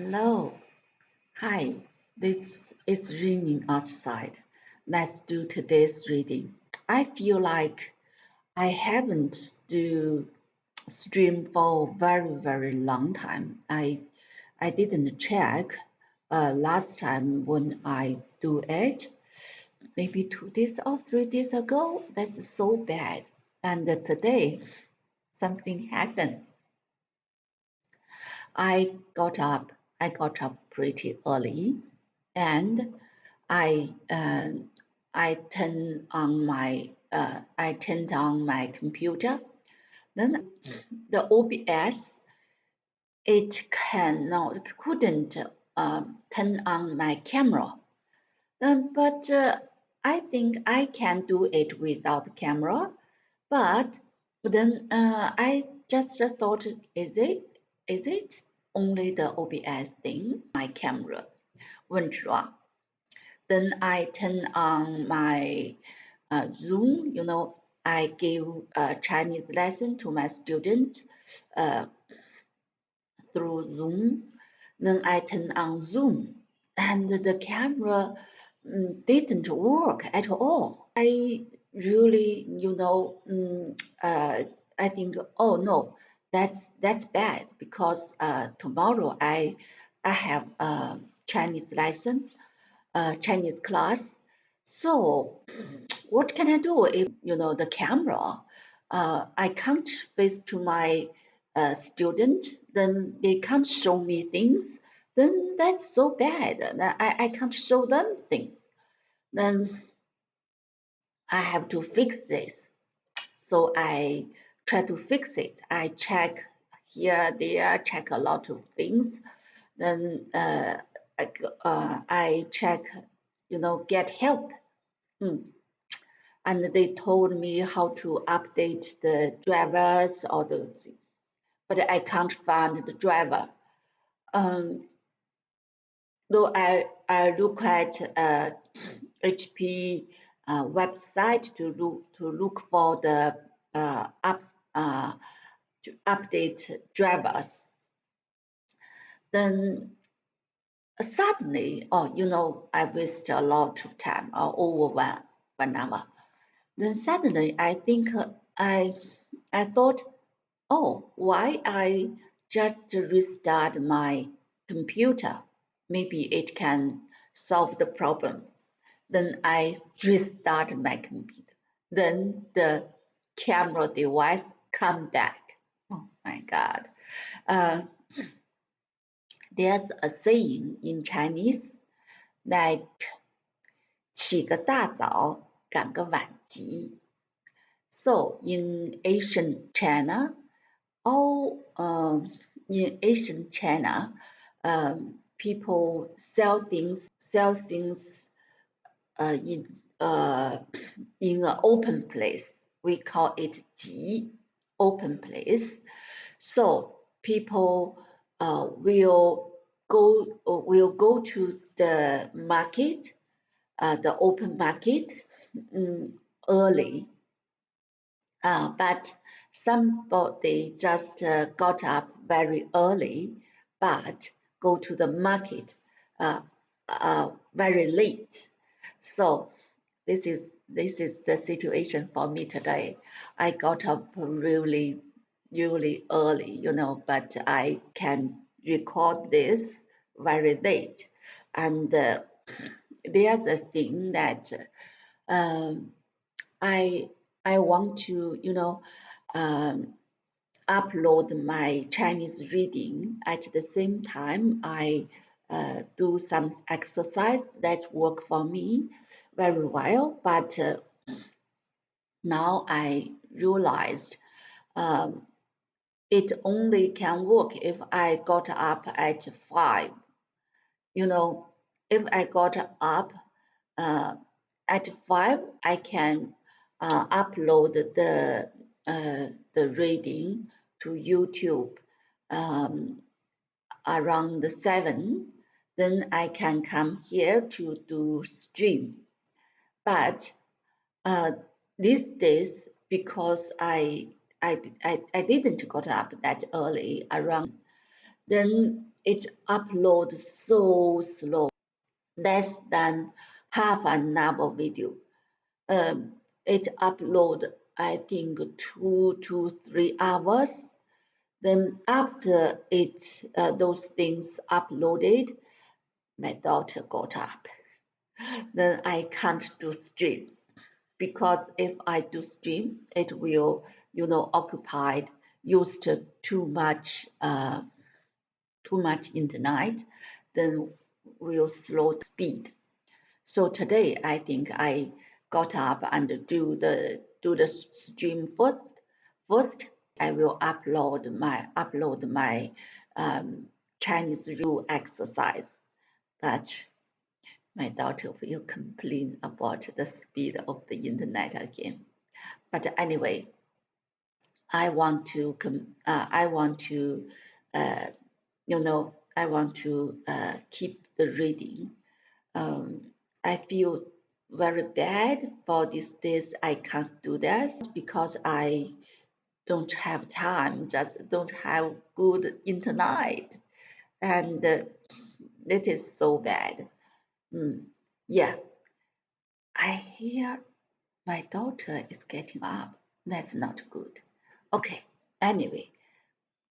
Hello. Hi. This it's raining outside. Let's do today's reading. I feel like I haven't do stream for a very long time. I didn't check last time when I do it. Maybe 2 days or 3 days ago. That's so bad. And today something happened. I got up. I got up pretty early, and I uh, I turned on my computer. Then the OBS couldn't turn on my camera. But I think I can do it without the camera. But then I just thought, is it only the OBS thing? My camera went wrong. Then I turned on my Zoom. I gave a Chinese lesson to my student uh, through Zoom. Then I turned on Zoom, and the camera didn't work at all. I really, I think, oh no, that's bad because tomorrow I have a Chinese lesson, Chinese class. So what can I do if the camera? I can't face to my student, then they can't show me things. Then that's so bad. I can't show them things. Then I have to fix this. So I try to fix it. I check here, there, check a lot of things. Then I check, get help. Mm. And they told me how to update the drivers or those, but I can't find the driver. Um, though I look at HP website to look for the to update drivers. Then suddenly, I wasted a lot of time, over one hour. Then suddenly, I think I thought, oh, why I just restart my computer? Maybe it can solve the problem. Then I restart my computer. Then the camera device come back. Oh my God. Uh, there's a saying in Chinese like 起个大早，赶个晚集. So in Asian China, all in Asian China, people sell things in an open place. We call it 集, open place. So people will go to the market, the open market, early. But somebody just got up very early, but go to the market very late. So this is the situation for me today. I got up really early, but I can record this very late. And there's a thing that um, I want to upload my Chinese reading at the same time I do some exercise that work for me very well. But now I realized it only can work if I got up at 5. If I got up at 5, I can upload the reading to YouTube around 7. Then I can come here to do stream. But these days, because I didn't got up that early around, then it uploads so slow, less than half an hour video. It upload, I think, 2 to 3 hours. Then after it, those things uploaded, my daughter got up. Then I can't do stream because if I do stream, it will, occupied, used too much internet, then will slow the speed. So today I think I got up and do the stream first. First, I will upload my Chinese rule exercise, but my daughter will complain about the speed of the internet again. But anyway, I want to keep the reading. I feel very bad for these days. I can't do this because I don't have time, just don't have good internet, and it is so bad. Yeah, I hear my daughter is getting up. That's not good. Okay, anyway,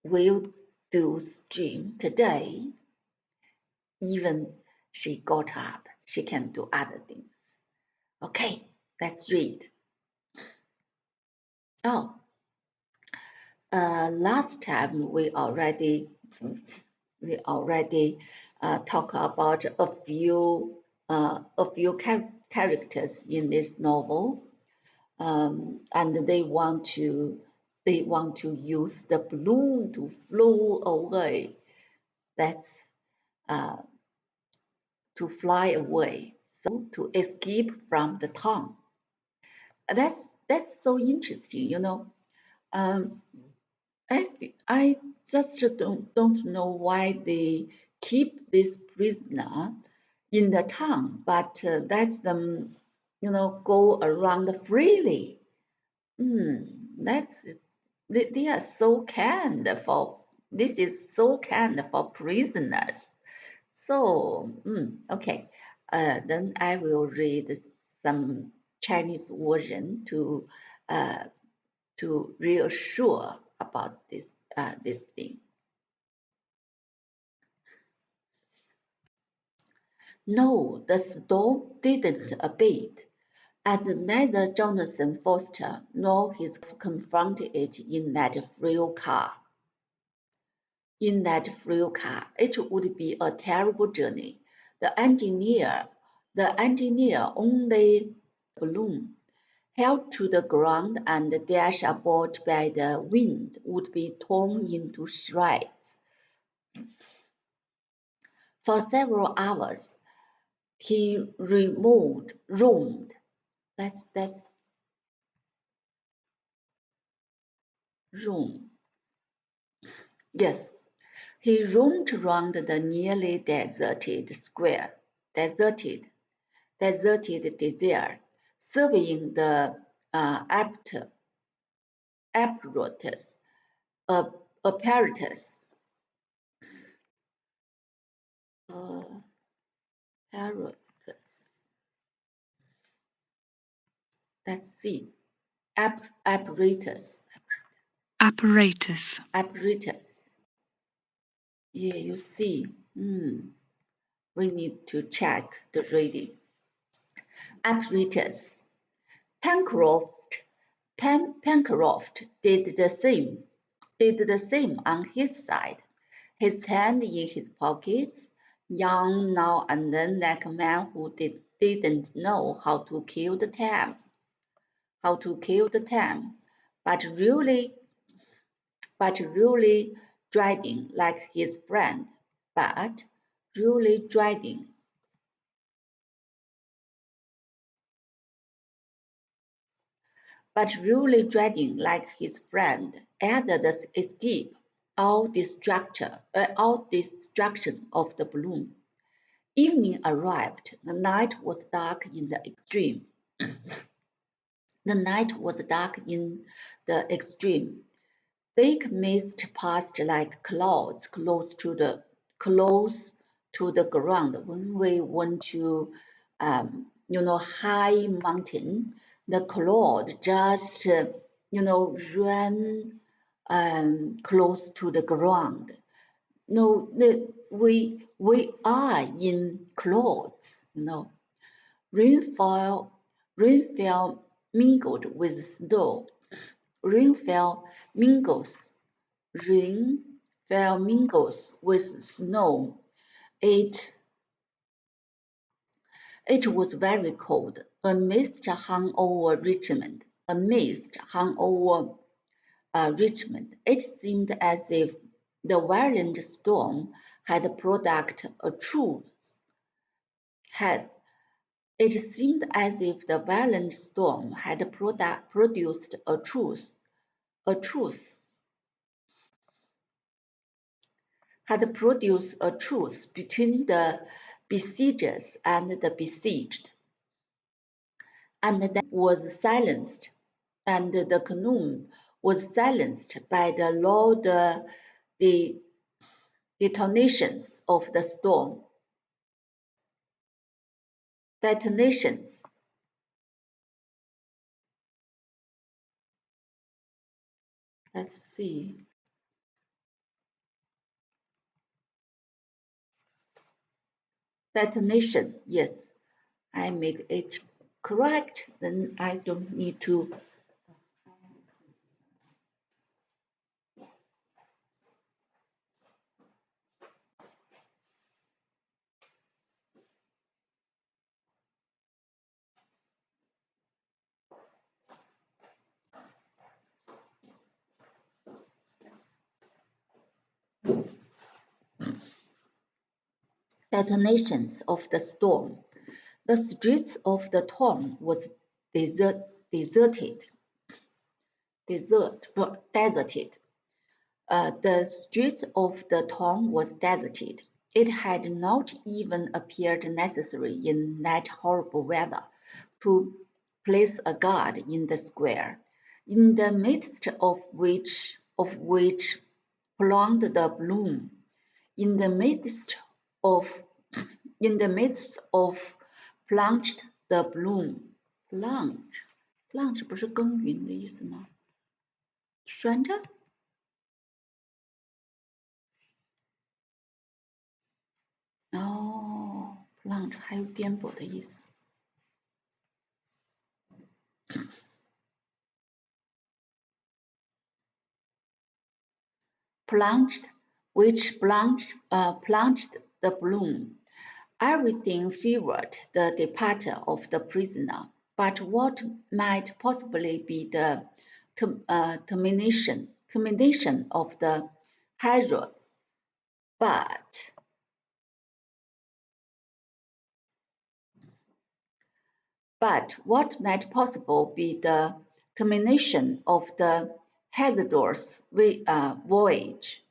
we'll do stream today. Even she got up, she can do other things. Okay, let's read. Oh, last time we already talked about a few characters in this novel, and they want to use the balloon to flow away. That's to fly away, so to escape from the town. That's so interesting, Um, I just don't know why they keep this prisoner in the town, but let them, go around freely. That's they are so kind for this is so kind for prisoners. So okay, then I will read some Chinese version uh, to reassure about this thing. No, the storm didn't abate, and neither Jonathan Foster nor his confronted it in that frail car. In that frail car, it would be a terrible journey. The engineer only balloon held to the ground and dashed about by the wind would be torn into shreds. For several hours, he roamed. That's roam. Yes, he roamed around the nearly deserted desert, surveying the apparatus, apparatus, uh, apparatus. Let's see, apparatus, Apparatus. apparatus. Yeah, you see. We need to check the reading. Apparatus. Pencroft did the same on his side, his hand in his pockets, yawn now and then like a man who didn't know how to kill the time, but really dreading like his friend, but really dreading like his friend, either the escape or destruction of the balloon. Evening arrived. The night was dark in the extreme. Thick mist passed like clouds close to close to the ground. When we went to, high mountain, the cloud just, ran close to the ground. No, we are in clouds, Rainfall mingled with snow. Rainfall mingles with snow. It was very cold. A mist hung over Richmond. It seemed as if the violent storm had produced a truce. It seemed as if the violent storm had produced a truce. Had produced a truce between the besiegers and the besieged, and then was silenced, and the canoe was silenced by the loud detonations of the storm. Detonations. Let's see. Detonation, yes. I made it correct, then I don't need to. Detonations of the storm. The streets of the town was deserted. The streets of the town was deserted. It had not even appeared necessary in that horrible weather to place a guard in the square, in the midst of which plunged the bloom. In the midst of plunged the bloom. Plunge 不是耕耘的意思吗？拴着。哦 ，plunge 还有颠簸的意思。Plunged, which plunged the bloom. Everything favored the departure of the prisoner, but what might possibly be the termination of the Herod? But what might possibly be the termination of the hazardous voyage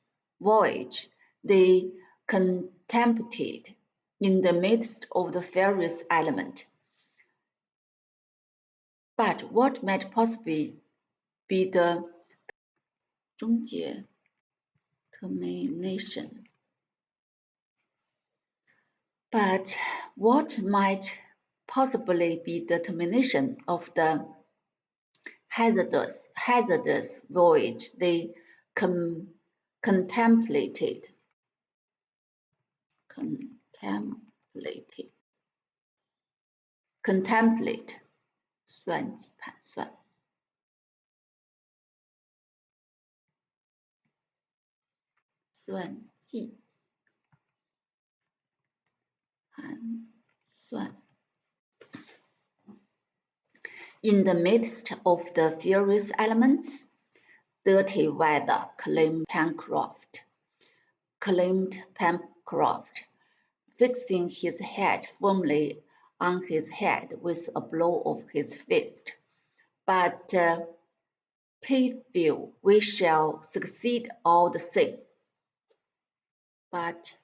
they contemplated in the midst of the furious element? But what might possibly be the 终结 termination? But what might possibly be the termination of the hazardous voyage they contemplated? Contemplate 算计盘算。算计盘算。In the midst of the furious elements, dirty weather, claimed Pencroft, fixing his head firmly on his head with a blow of his fist. But Pithville, we shall succeed all the same. But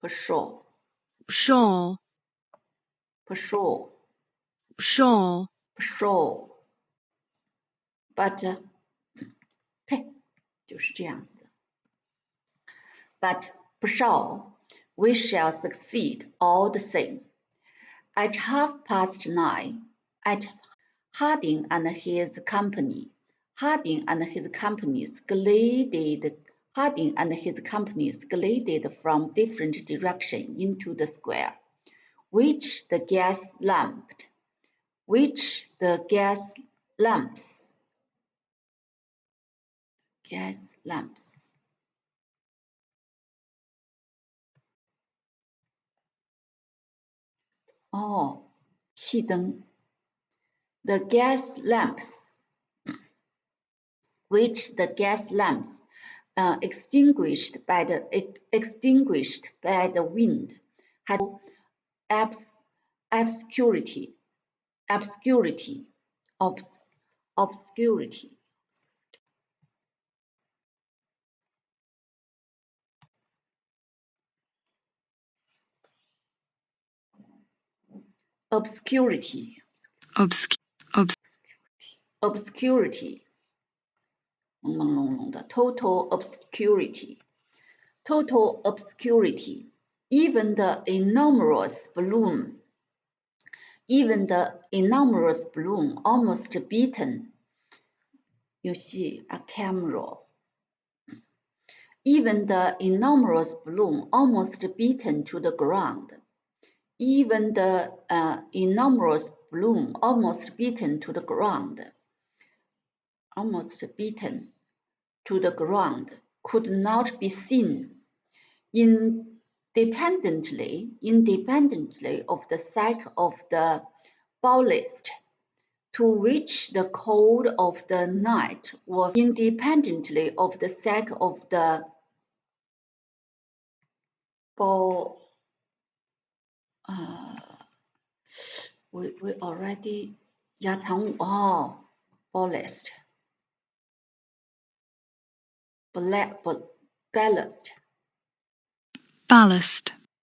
不 sure. Sure. patrol, shore, patrol. But, OK， 就是这样子的。But patrol, we shall succeed all the same. At 9:30, at Harding and his company glided from different directions into the square, which the gas lamps哦，气灯 the gas lamps, which the gas lamps extinguished by the wind, had obscurity. Obscurity. Total obscurity. Even the enormous balloon almost beaten. You see a camera. Even the enormous balloon almost beaten to the ground. Even the enormous balloon almost beaten to the ground. Could not be seen independently of the sack of the ballast, to which the cold of the night was independently of the sack of the we already 压舱物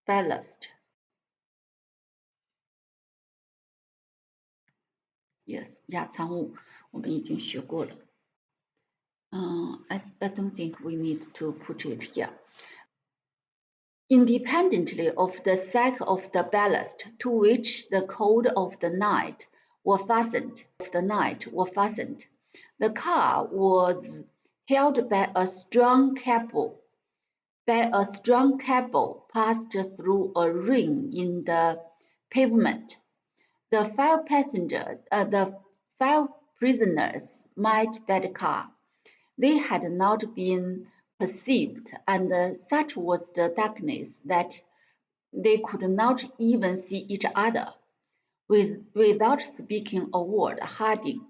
ballast. Yes, 压舱物我们已经学过了。I don't think we need to put it here. Independently of the sack of the ballast, to which the cord of the night were fastened. The car was held by a strong cable passed through a ring in the pavement. The 5 prisoners might by the car. They had not been perceived, and such was the darkness that they could not even see each other. Without speaking a word, Harding,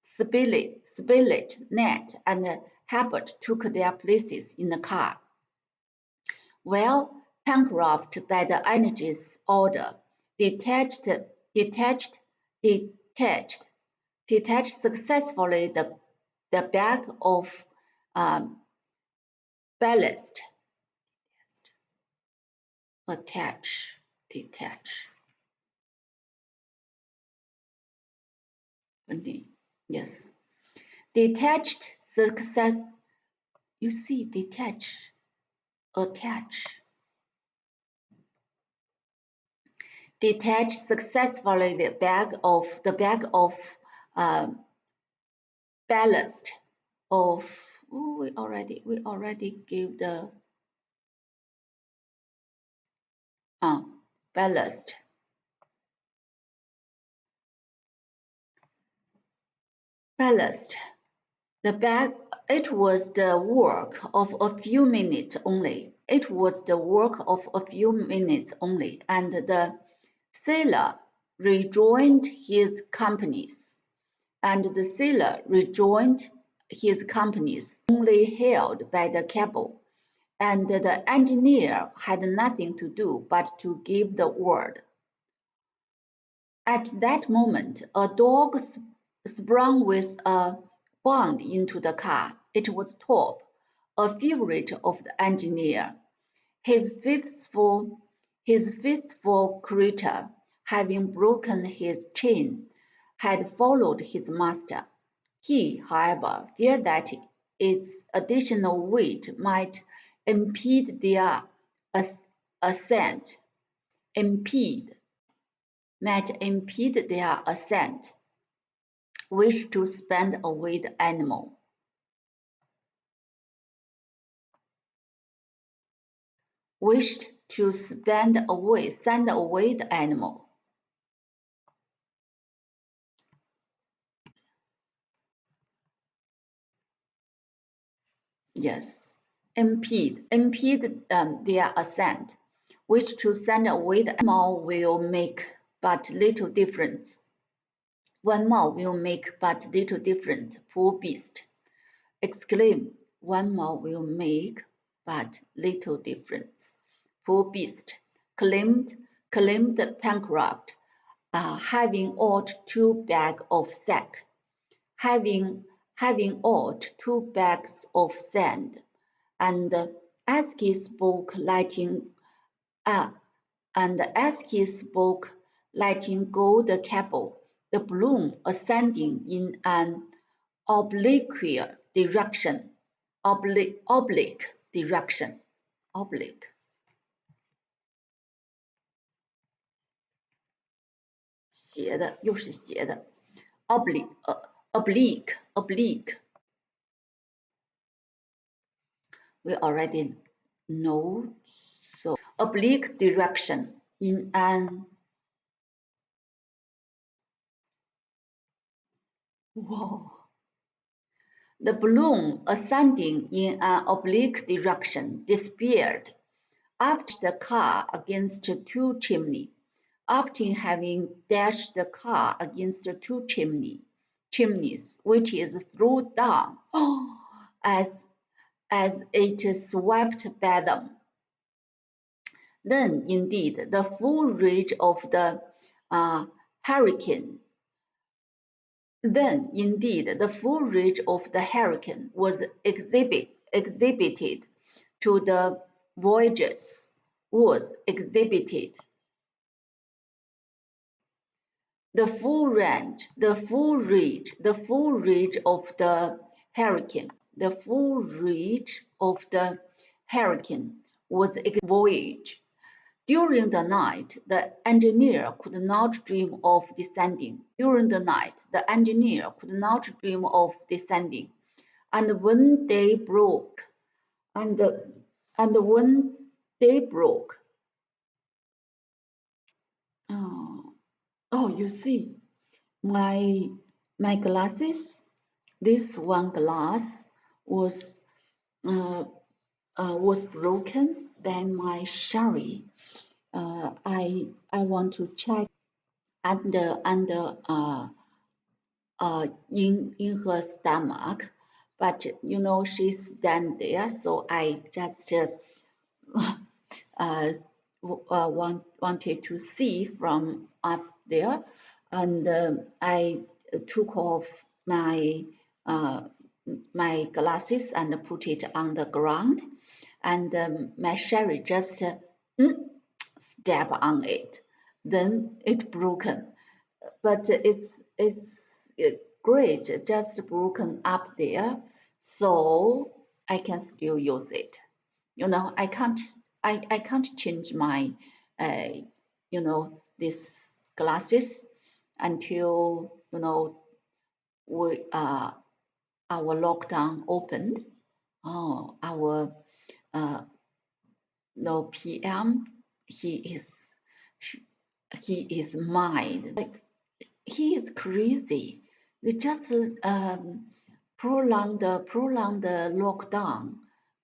Spilett, Ned, and Herbert took their places in the car, while Pencroft, by the Energy's order, detached successfully the bag of ballast. Detach. Yes. Detached success. You see, detach, attach. Detach successfully the bag of ballast of. Oh, we already gave the ballast. The bag. It was the work of a few minutes only. And the sailor rejoined his companies. Only held by the cable, and the engineer had nothing to do but to give the word. At that moment, a dog sprang with a bound into the car. It was Top, a favorite of the engineer. His faithful His faithful creature, having broken his chain, had followed his master. He, however, feared that its additional weight might impede their ascent, wished to send away the animal. Wished to send away the animal. Yes, impede their ascent, which to send away the animal will make but little difference. 1 mile will make but little difference, poor beast. Exclaim, 1 mile will make but little difference. Poor beast, claimed Pencroft, having ought 2 bags of sack, having ought 2 bags of sand, and as he spoke, lighting go the cable, the balloon ascending in an oblique direction. Oblique. 斜的，又是斜的。Oblique. We already know. So oblique direction in an The balloon, ascending in an oblique direction, disappeared after the car against 2 chimneys. After having dashed the car against 2 chimneys, which is thrown down as it swept by them. Then, indeed, the full rage of the hurricane was exhibited to the voyagers. The full rage of the hurricane was voyage. During the night, the engineer could not dream of descending. And when day broke, you see, my glasses. This one glass was broken by my sherry. I want to check in her stomach, but she's down there, so I just wanted to see from up there, and I took off my glasses and put it on the ground, and my sherry just step on it, then it broken, but it's great, just broken up there, so I can still use it. I can't change my these glasses until we our lockdown opened. Our PM, he is mine. Like, he is crazy. They just prolong the lockdown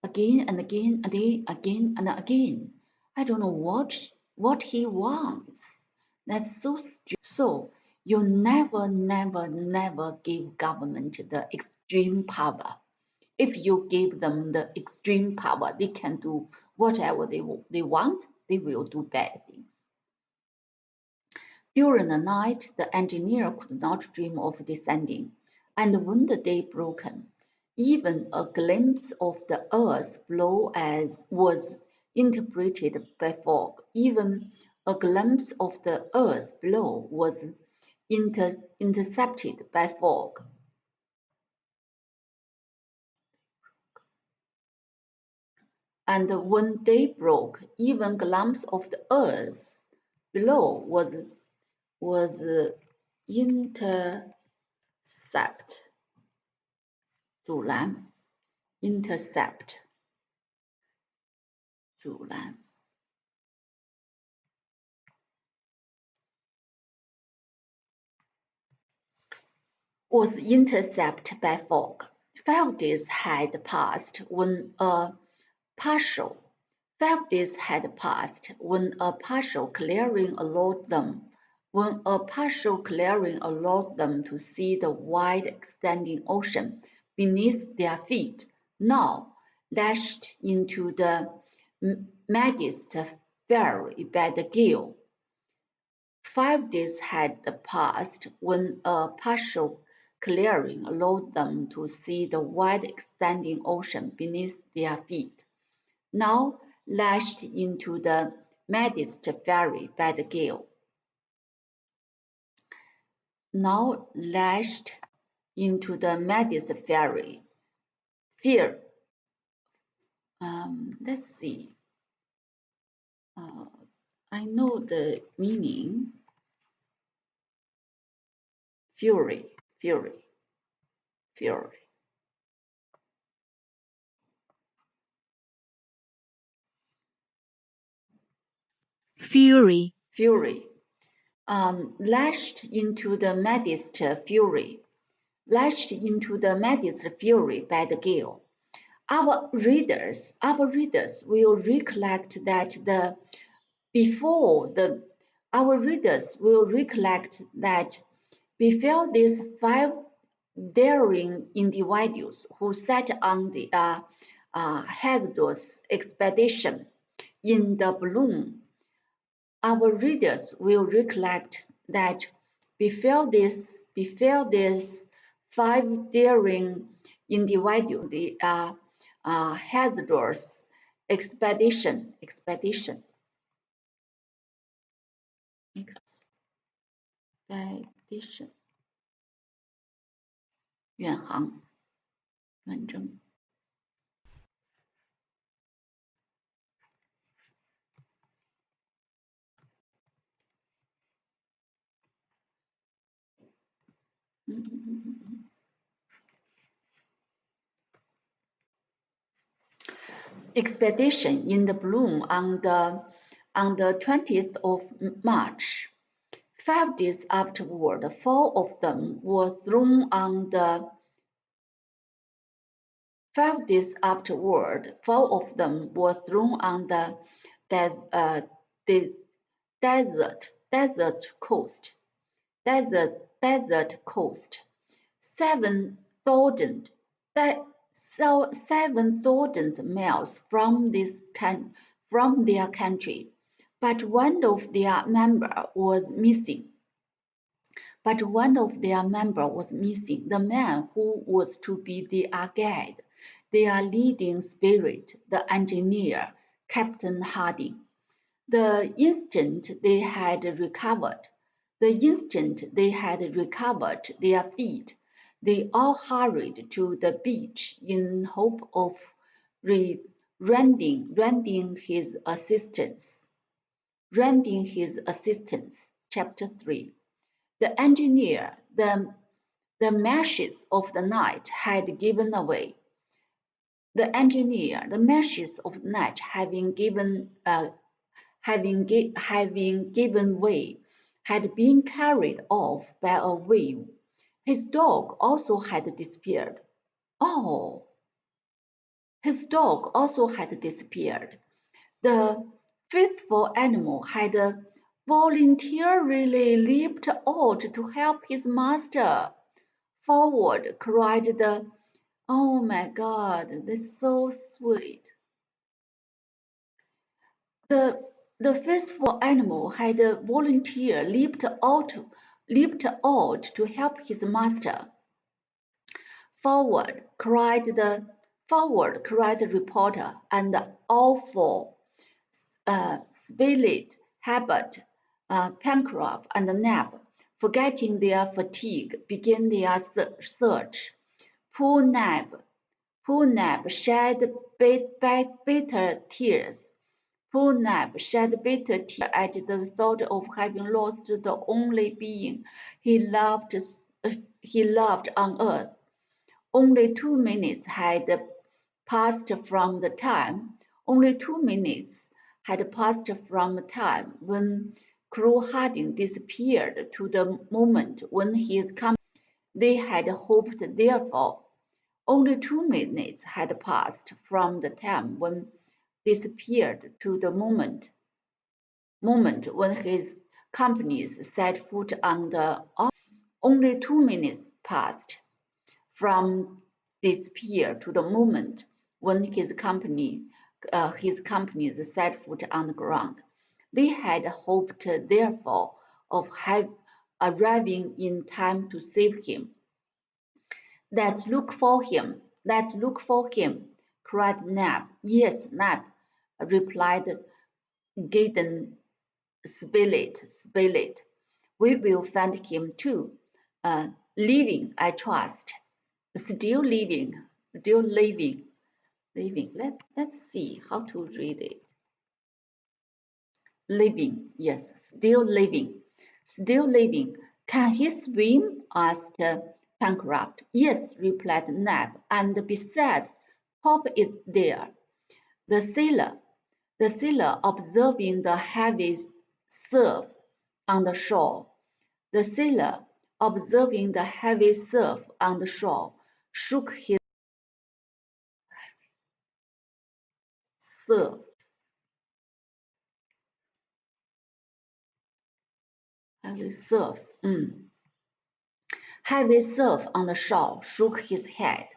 again and again and again. I don't know what he wants. That's so stupid. So you never give government the extreme power. If you give them the extreme power, they can do whatever they want. They will do bad things. During the night, the engineer could not dream of descending, and when the day broke, even a glimpse of the earth below was interpreted by fog. Even a glimpse of the earth below was intercepted by fog. And when day broke, even glimpse of the earth below was intercept 阻拦 intercept 阻拦 was intercepted by fog. 5 days had passed when a partial 5 days had passed when a partial clearing allowed them to see the wide extending ocean beneath their feet, now lashed into the midst fury by the gale. 5 days had passed when a partial clearing allowed them to see the wide extending ocean beneath their feet, now lashed into the midst fury by the gale. Now lashed into the midst fury. Fear. Let's see. I know the meaning. Fury, fury, fury. Fury. Fury. Lashed into the midst fury. Lashed into the midst fury by the gale. Our readers will recollect that before these 5 daring individuals who set on the hazardous expedition in the balloon, our readers will recollect that before this 5 daring individuals, the hazardous expedition 远航远征 expedition in the balloon on the 20th of March. 5 days afterward, 4 of them were thrown on the desert coast. 7,000 miles from their country, but one of their members was missing. The man who was to be their guide, their leading spirit, the engineer, Captain Harding. The instant they had recovered their feet, they all hurried to the beach in hope of rendering his assistance. Chapter 3. The engineer, the meshes of the night had given away. The engineer, the meshes of the night having given way, had been carried off by a wave. His dog also had disappeared. The faithful animal had voluntarily leaped out to help his master. Forward, cried the Oh my God, this is so sweet. The faithful animal had leaped out to help his master. Forward, cried the reporter, and all four Spilett, Herbert, Pencroff, and Neb, forgetting their fatigue, began their search. Poor Neb shed bitter tears. Poor Neb shed bitter tears at the thought of having lost the only being he loved on earth. Only 2 minutes had passed from the time. Only 2 minutes had passed from the time when Crew Harding disappeared to the moment when his company. They had hoped, therefore. Only 2 minutes had passed from the time when disappeared to the moment when his companies set foot on the. Only 2 minutes passed from disappear to the moment when his companies set foot on the ground. They had hoped, therefore, of arriving in time to save him. Let's look for him. Let's look for him, cried Neb. Yes, Neb, replied Gideon Spilett. We will find him too. Living, I trust. Still living. Let's see how to read it. Living, yes, still living. Can he swim? Asked Pencroft. Yes, replied Neb, and besides, Top is there. The sailor, observing the heavy surf on the shore, shook his surf. Heavy surf. Heavy surf on the shore, shook his head.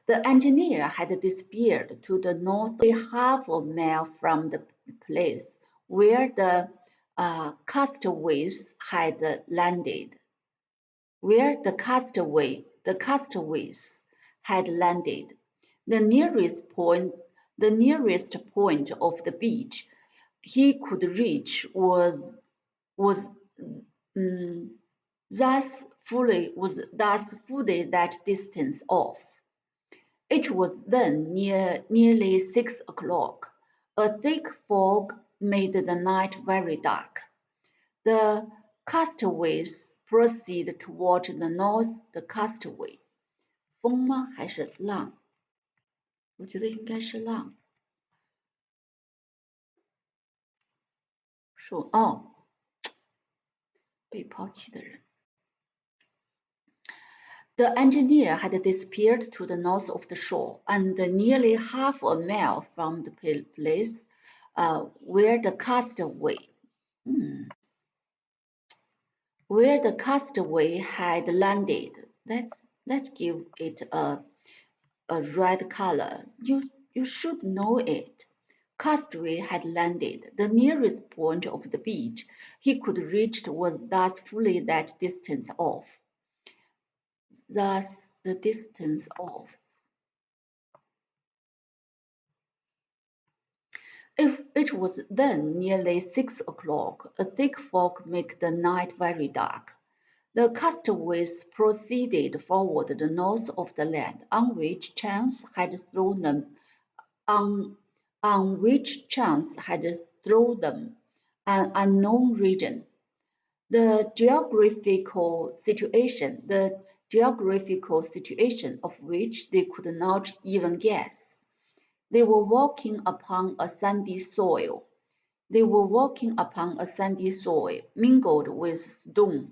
The engineer had disappeared to the north, half a mile from the place where the castaways had landed. The nearest point of the beach he could reach was thus fully that distance off. It was then nearly 6 o'clock. A thick fog made the night very dark. The castaways proceeded toward the north. The castaway， 风吗？还是浪？我觉得应该是浪。说哦，被抛弃的人。The engineer had disappeared to the north of the shore, and nearly half a mile from the place where the castaway had landed. Let's give it a red color. You should know it. Castaway had landed. The nearest point of the beach he could reach was thus fully that distance off. Thus the distance off. If it was then nearly 6 o'clock, a thick fog made the night very dark. The castaways proceeded forward the north of the land on which chance had thrown them an unknown region. The geographical situation of which they could not even guess. They were walking upon a sandy soil. Mingled with stone,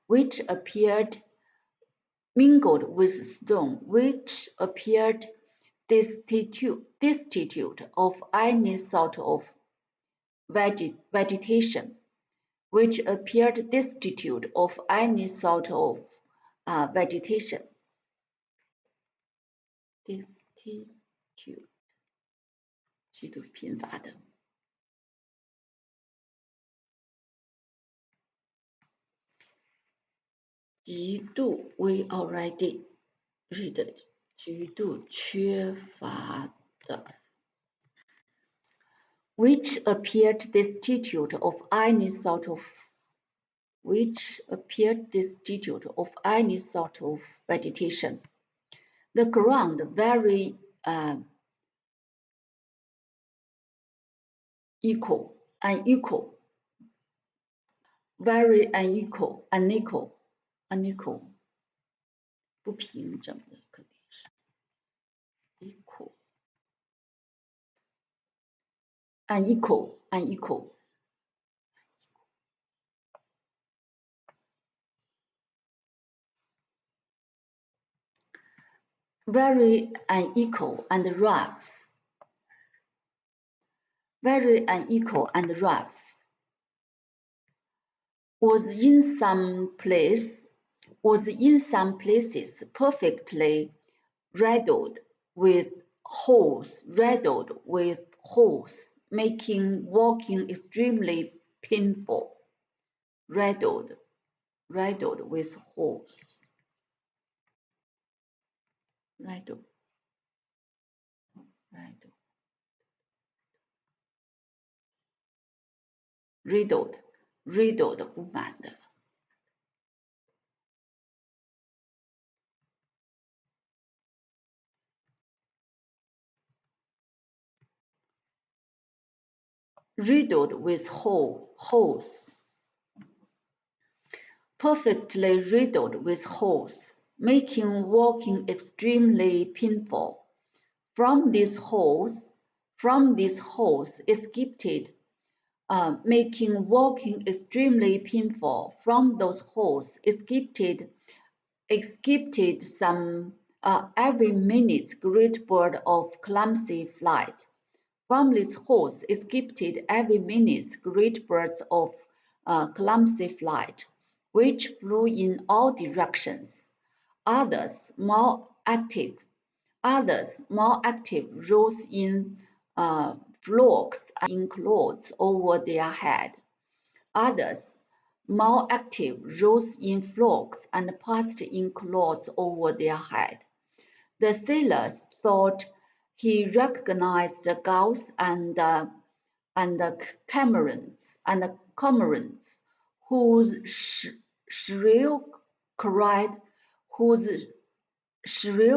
which appeared destitute of any sort of vegetation. Destitute， 极度贫乏的。极度 we already read it， 极度缺乏的。which appeared destitute of any sort of vegetation. The ground very very unequal 不平整的肯定是 unequal very unequal and rough was in some places perfectly riddled with holes, making walking extremely painful. Riddled with holes. Riddled 布满的。Riddled with holes. Perfectly riddled with holes, making walking extremely painful. From these holes escaped making walking extremely painful. From those holes escaped some every minute great bird of clumsy flight. From these holes escaped every minute great birds of clumsy flight, which flew in all directions. Others, more active, rose in flocks in clouds over their head. Others, more active, rose in flocks and passed in clouds over their head. The sailors thought he recognized the gulls and cormorants, whose shrill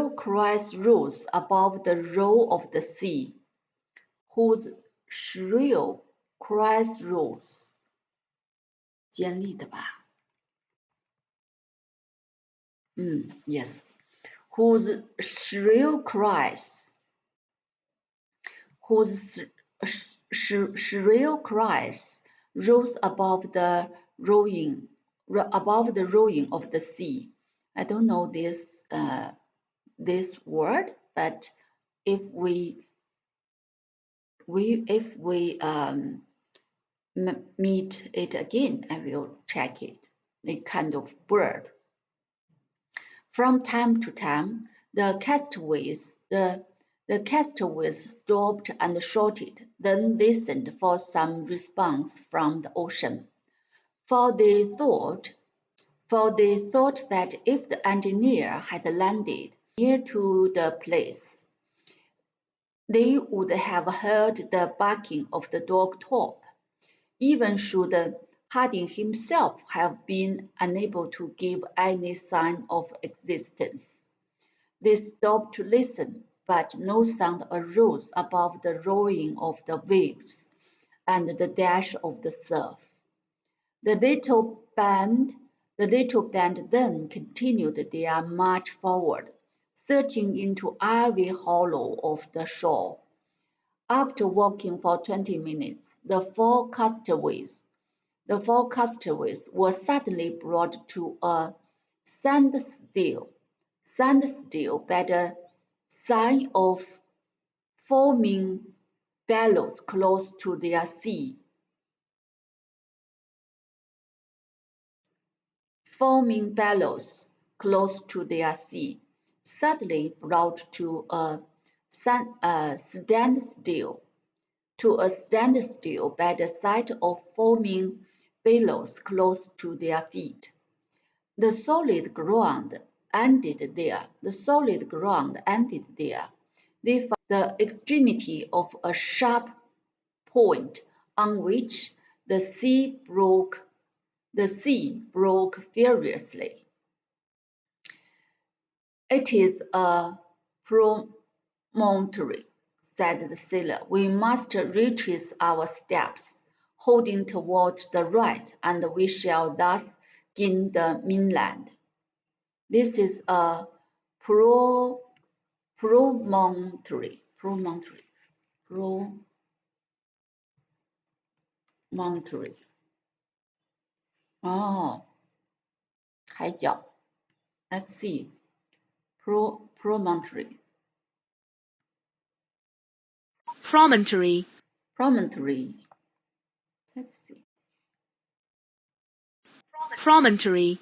cries rose above the roar of the sea. Whose shrill cries rose. 尖利的吧？ yes. Whose shrill cries rose above the roaring of the sea. I don't know this word, but if we meet it again, I will check it. A kind of bird. From time to time, the castaways stopped and shouted, then listened for some response from the ocean. For they thought that if the engineer had landed near to the place, they would have heard the barking of the dog top, even should Harding himself have been unable to give any sign of existence. They stopped to listen, but no sound arose above the roaring of the waves and the dash of the surf. The little band then continued their march forward, searching into every hollow of the shore. After walking for 20 minutes, the four castaways were suddenly brought to a standstill by the sign of foaming billows close to their sea. Suddenly brought to a standstill by the sight of foaming billows close to their feet. The solid ground ended there. They found the extremity of a sharp point on which the sea broke furiously. "It is a promontory," said the sailor. "We must retrace our steps, holding toward the right, and we shall thus gain the mainland." This is a promontory. Oh, 海角。Let's see. Promontory. Promontory. Let's see. Promontory.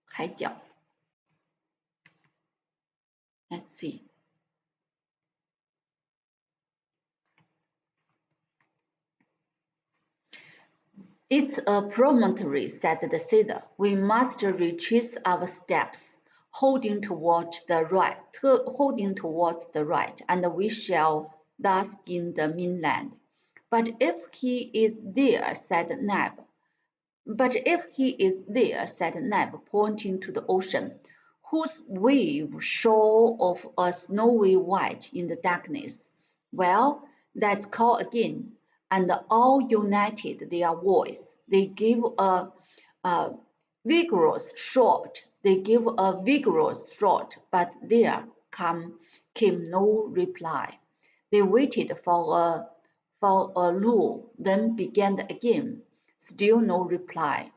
海角。Let's see. "It's a promontory," said the sailor. "We must retrace our steps, holding towards the right, and we shall thus gain the mainland." "But if he is there," said Neb, pointing to the ocean, whose waves shone of a snowy white in the darkness. "Well, let's call again." And all united their voice. They gave a vigorous shout. But there came no reply. They waited for a lull, then began again. Still no reply.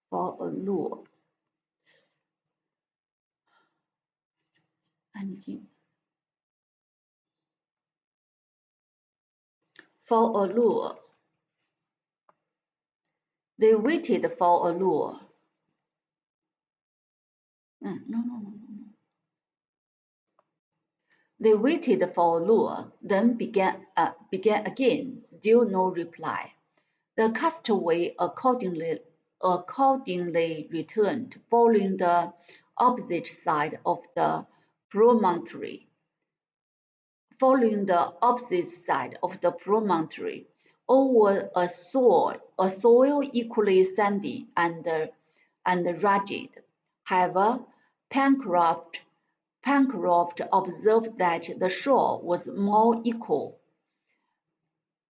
For a lull. 安静。For a lure. They waited for a lure. No. They waited for a lure, then began again. Still no reply. The castaway accordingly returned, following the opposite side of the promontory. Over a soil equally sandy and rugged. However, Pencroft observed that the shore was more equal,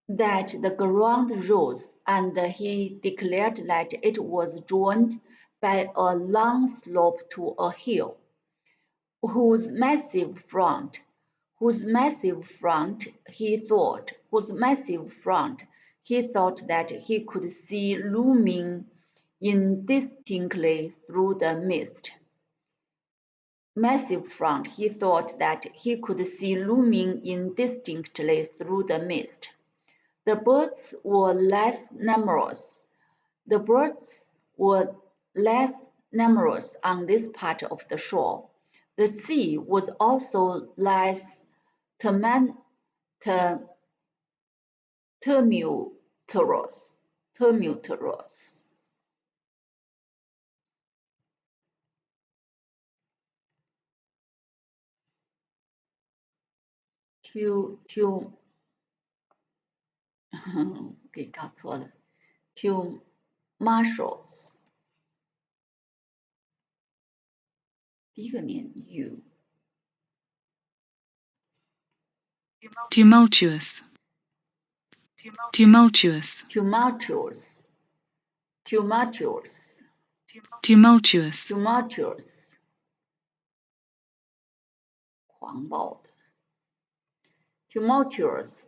that the ground rose, and he declared that it was joined by a long slope to a hill, whose massive front he thought that he could see looming indistinctly through the mist. The birds were less numerous on this part of the shore. The sea was also less tumultuous. Tumultuous. 第一个念 u。 Tumultuous. Tumultuous. Tumultuous. Tumultuous. Tumultuous. Tumultuous. 狂暴的 Tumultuous.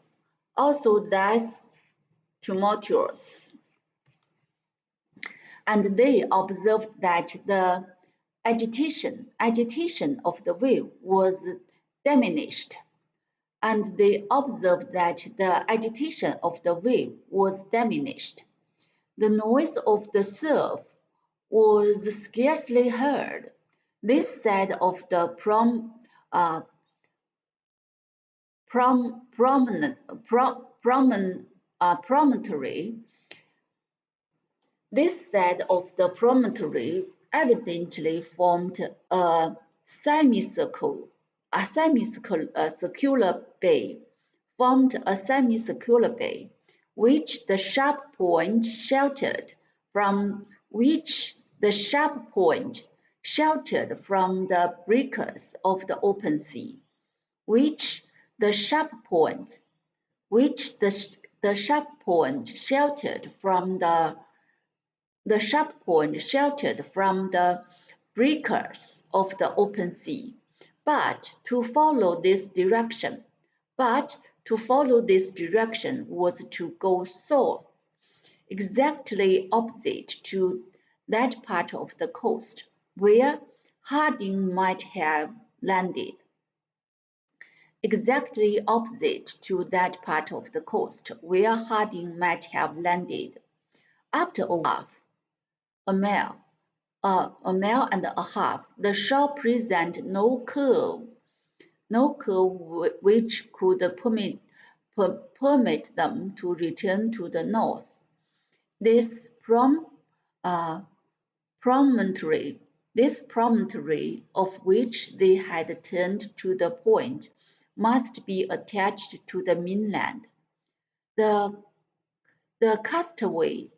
Also less tumultuous. And they observed that the agitation of the wave was diminished. The noise of the surf was scarcely heard. This side of the promontory evidently formed a semicircle a semicircular bay, formed a semicircular bay, which the sharp point sheltered from the breakers of the open sea, which the sharp point sheltered from the breakers of the open sea. But to follow this direction was to go south, exactly opposite to that part of the coast where Harding might have landed. Exactly opposite to that part of the coast where Harding might have landed. After a mile and a half, the shore presented no curve which could permit them to return to the north. This promontory of which they had turned to the point must be attached to the mainland. The castaways,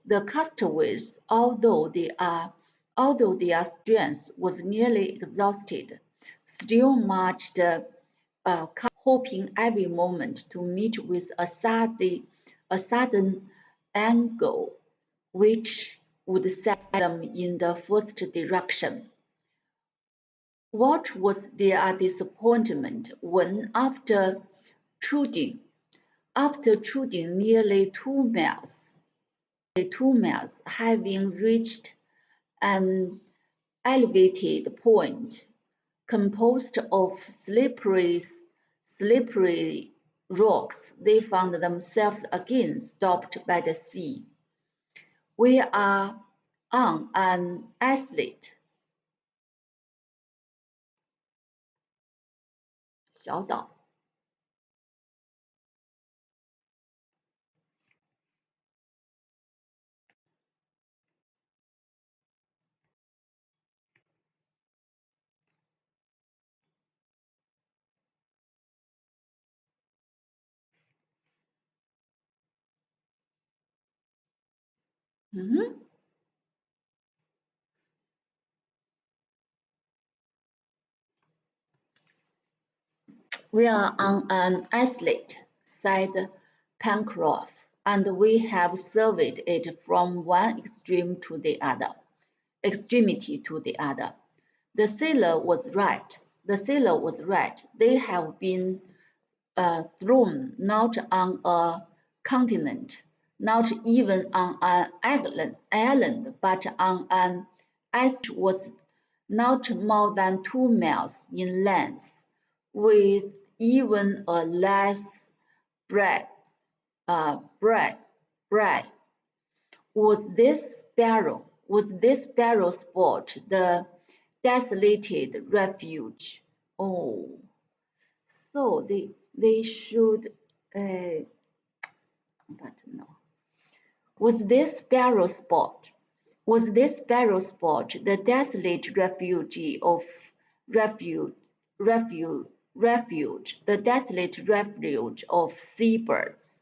although their strength was nearly exhausted, still marched, hoping every moment to meet with a sudden angle which would set them in the first direction. What was their disappointment when, after trudging nearly 2 miles, having reached an elevated point composed of slippery rocks, they found themselves again stopped by the sea. We are on an islet. 小岛。We are on an islet, said Pencroff, and we have surveyed it from one extremity to the other. The sailor was right. They have been thrown not on a continent, not even on an island, but on an ice which was not more than 2 miles in length, with even a less breadth. Was this barrow spot the desolated refuge? Oh, so they should, but no. Was this barrow spot the desolate refuge of seabirds,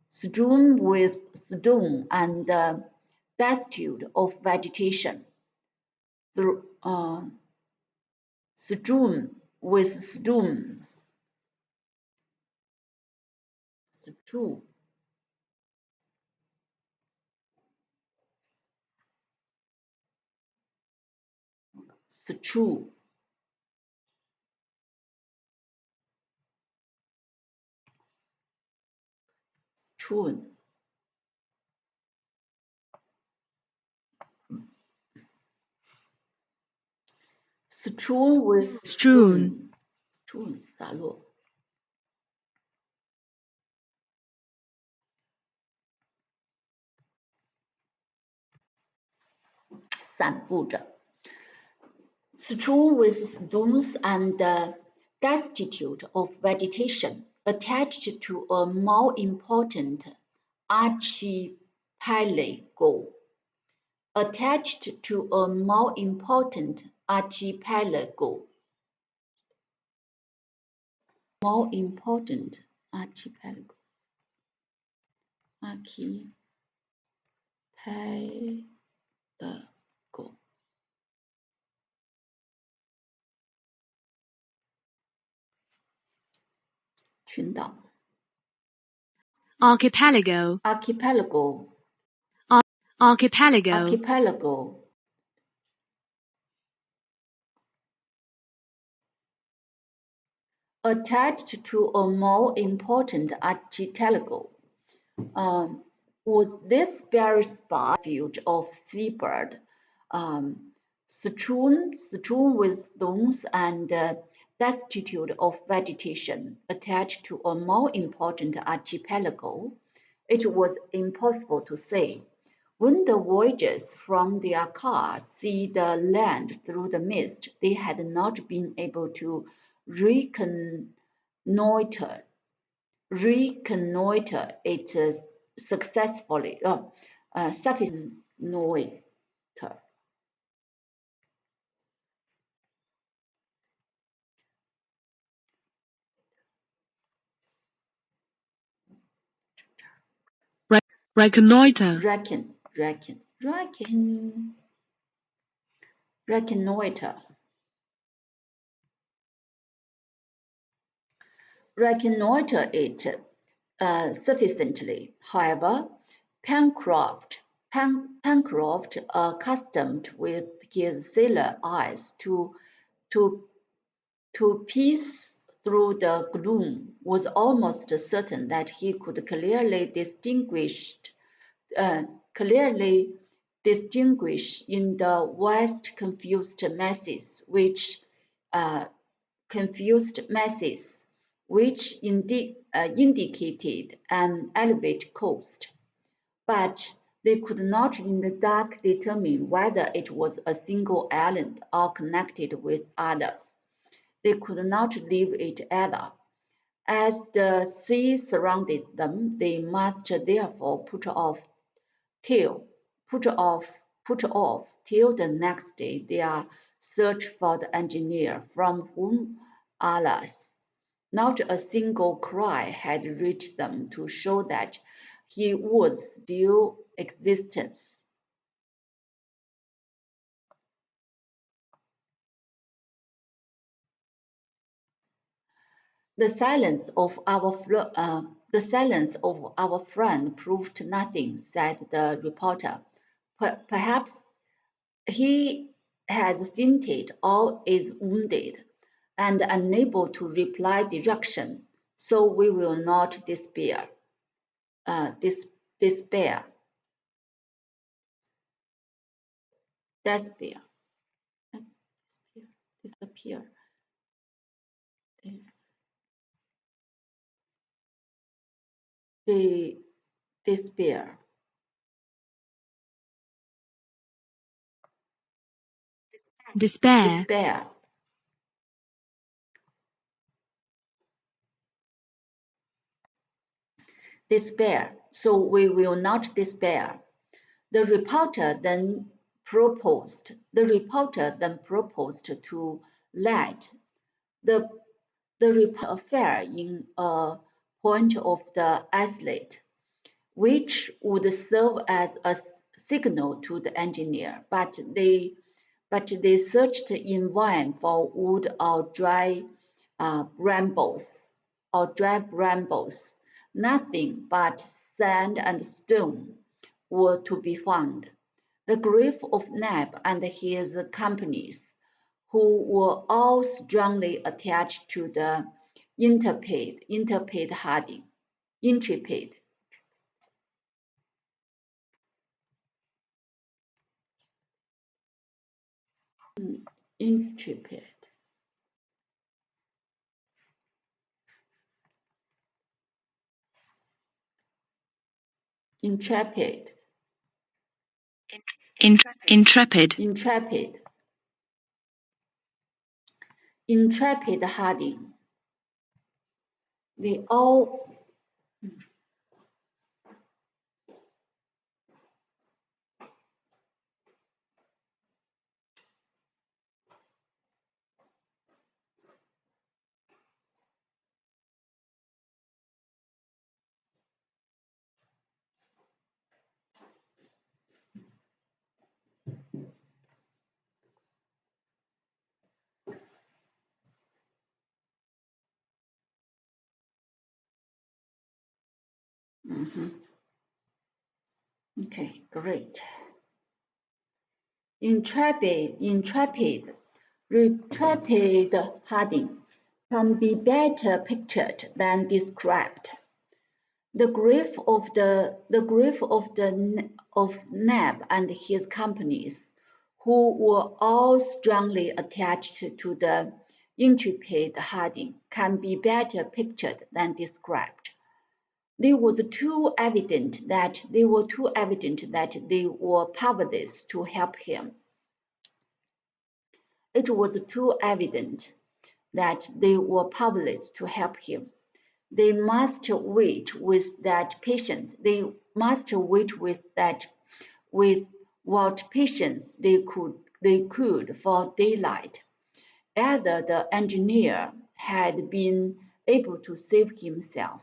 strewn with stone and destitute of vegetation? Strewn with stone. Strewn. Strewn with Strewn. Strewn 洒落。散布着。Strewn with stones and destitute of vegetation, attached to a more important archipelago. more important archipelago. Archipelago. 群岛 Archipelago. archipelago Archipelago. archipelago attached to a more important archipelago was this very sparse field of seabird strewn with stones and destitute of vegetation attached to a more important archipelago. It was impossible to say. When the voyagers from their cars see the land through the mist, they had not been able to reconnoiter it successfully. Reconnoiter. Reconnoiter. Reconnoiter it sufficiently. However, Pencroft, accustomed with his sailor eyes to pierce through the gloom, was almost certain that he could clearly distinguish in the vast confused masses which indicated an elevated coast, but they could not in the dark determine whether it was a single island or connected with others. They could not leave it either. As the sea surrounded them, they must therefore put off till the next day their search for the engineer, from whom, alas, not a single cry had reached them to show that he was still existent. The silence of our friend proved nothing, said the reporter. Perhaps he has fainted or is wounded and unable to reply direction, so we will not despair. Despair. Disappear. Despair. Despair. Despair. Despair. So we will not despair. The reporter then proposed to let the affair in a point of the islet, which would serve as a signal to the engineer. But they searched in vain for wood or dry brambles. Nothing but sand and stone were to be found. The grief of Neb and his companions, who were all strongly attached to the intrepid Harding. Intrepid. Intrepid. Intrepid. Intrepid. Intrepid. Intrepid Harding. They all Okay, great. Intrepid Harding can be better pictured than described. The grief of Neb and his companies, who were all strongly attached to the intrepid Harding, can be better pictured than described. It was too evident that they were powerless to help him. It was too evident that they were powerless to help him. They must wait with that patience. They must wait with what patience they could for daylight. Either the engineer had been able to save himself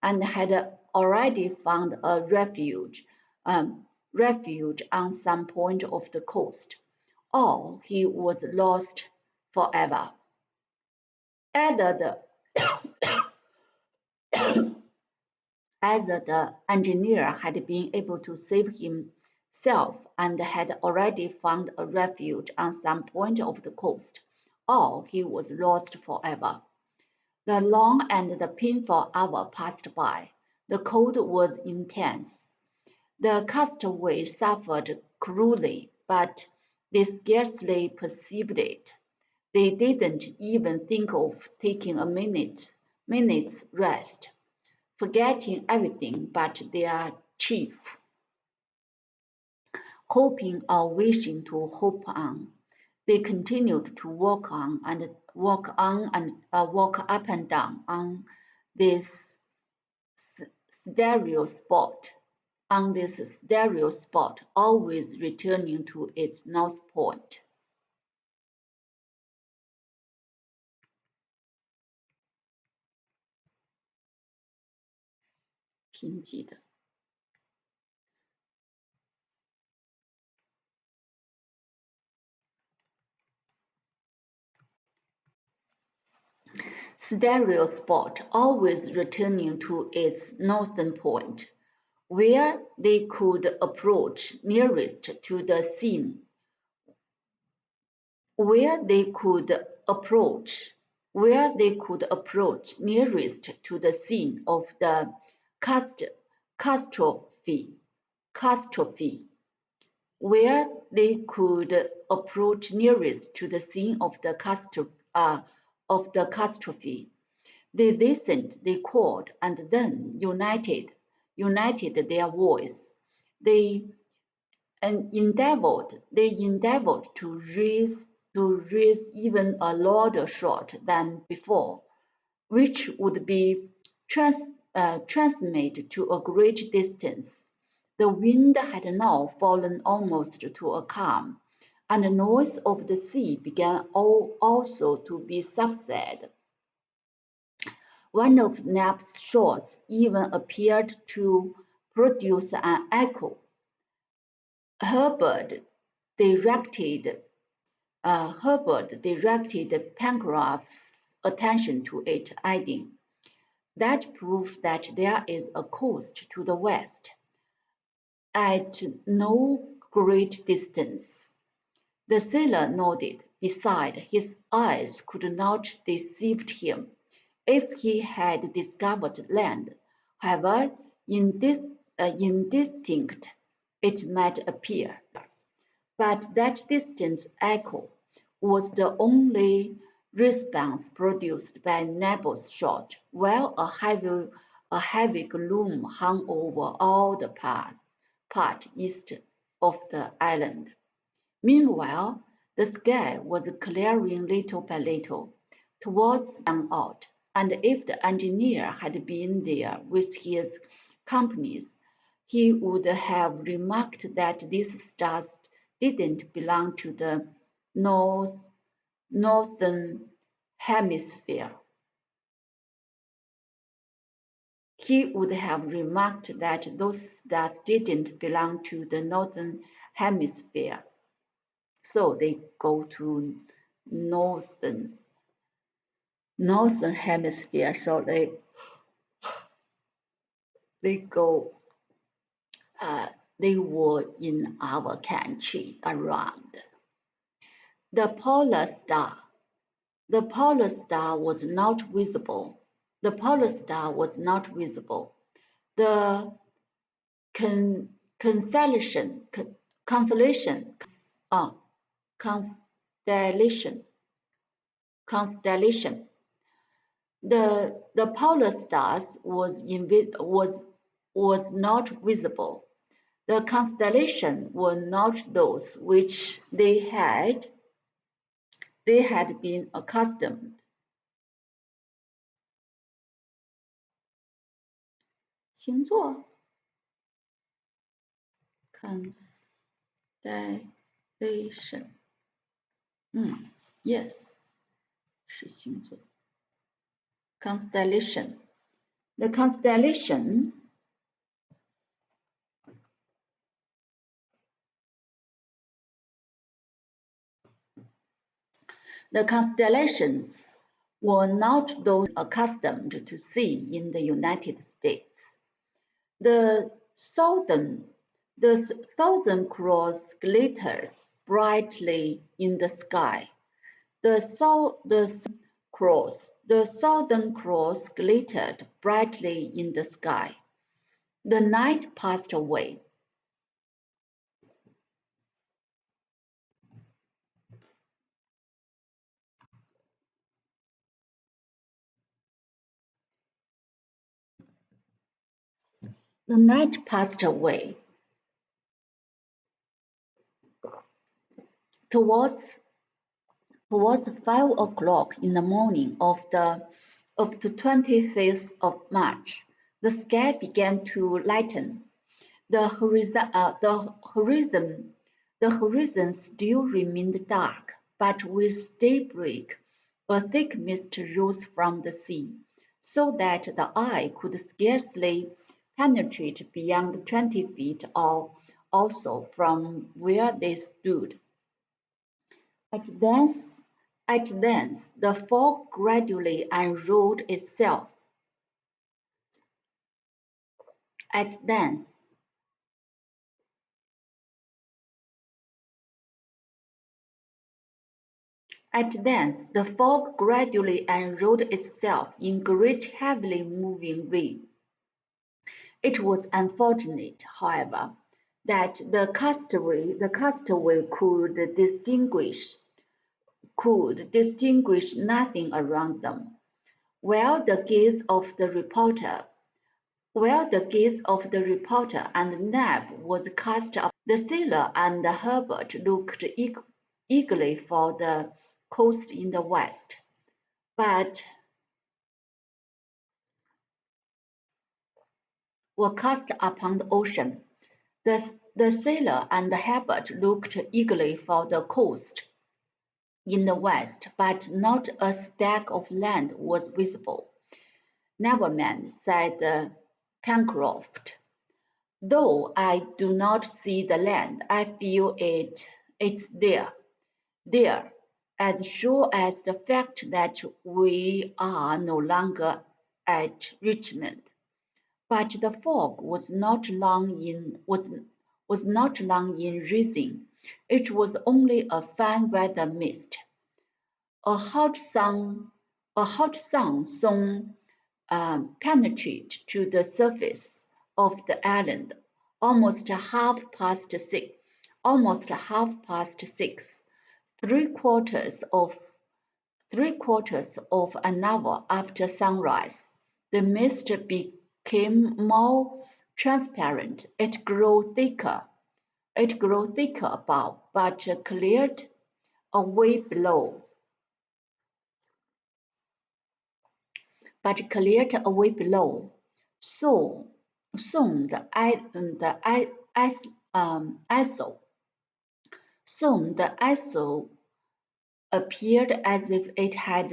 and had already found a refuge on some point of the coast, or he was lost forever. Either the engineer had been able to save himself and had already found a refuge on some point of the coast, or he was lost forever. The long and the painful hour passed by. The cold was intense. The castaways suffered cruelly, but they scarcely perceived it. They didn't even think of taking a minute's rest, forgetting everything but their chief, hoping or wishing to hope on. They continued to walk up and down on this stereo spot, always returning to its north point.贫瘠的。Stereo spot, always returning to its northern point, where they could approach nearest to the scene, of the catastrophe, where they could approach nearest to the scene of the catastrophe. They listened, they called, and then united their voice. They endeavored to raise even a louder shout than before, which would be transmitted to a great distance. The wind had now fallen almost to a calm, and the noise of the sea began also to be subsided. One of Neb's shots even appeared to produce an echo. Herbert directed Pencroft's attention to it, adding, "That proves that there is a coast to the west, at no great distance." The sailor nodded. Besides, his eyes could not deceive him. If he had discovered land, however indistinct it might appear, but that distant echo was the only response produced by Neb's shot, while a heavy gloom hung over all the part east of the island. Meanwhile, the sky was clearing little by little towards out, and if the engineer had been there with his companies, he would have remarked that these stars didn't belong to the northern hemisphere. He would have remarked that those stars didn't belong to the northern hemisphere. So they go to northern hemisphere. So they were in our country around. The polar star. The polar star was not visible. The polar star was not visible. The constellation, constellation, constellation. The polar stars was not visible. The constellations were not those which they had been accustomed. 星座 constellation， yes， 是星座 constellation。 The constellation The constellations were not those accustomed to see in the United States. The Southern Cross glitters brightly in the sky. The Southern Cross glittered brightly in the sky. The night passed away. The night passed away. Towards 5 o'clock in the morning of the 25th of March, the sky began to lighten. The horizon still remained dark, but with daybreak, a thick mist rose from the sea, so that the eye could scarcely penetrate beyond 20 feet or so from where they stood. At length, the fog gradually unrolled itself. At length, the fog gradually unrolled itself in great heavily moving waves. It was unfortunate, however, that the castaway could distinguish nothing around them, while the gaze of the reporter and Neb was cast up. The sailor and Herbert looked eagerly for the coast in the west, but were cast upon the ocean. The sailor and Herbert looked eagerly for the coast in the west, but not a speck of land was visible. Never mind, said Pencroft. Though I do not see the land, I feel it's there, as sure as the fact that we are no longer at Richmond. But the fog was not long in rising. It was only a fine weather mist. A hot sun soon penetrated to the surface of the island. Almost half past six, three quarters of an hour after sunrise, the mist became more transparent. It grew thicker above, but cleared away below. Soon the ISO appeared as if it had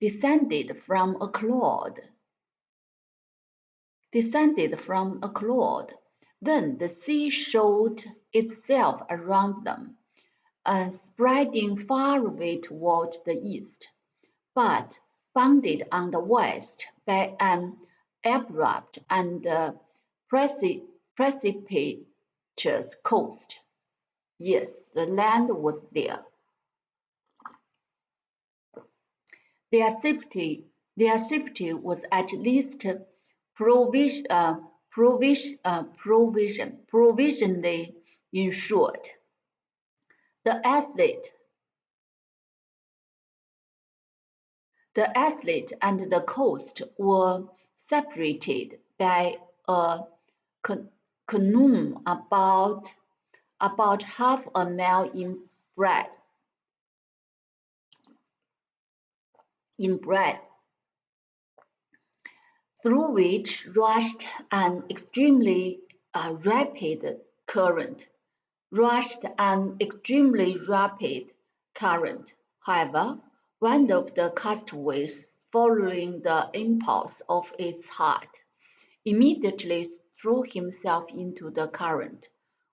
descended from a cloud. Then the sea showed itself around them, spreading far away toward the east, but bounded on the west by an abrupt and precipitous coast. Yes, the land was there. Their safety was at least provisionally ensured. The athlete and the coast were separated by a canoe about half a mile in breadth. Through which rushed an extremely rapid current. However, one of the castaways, following the impulse of its heart, immediately threw himself into the current,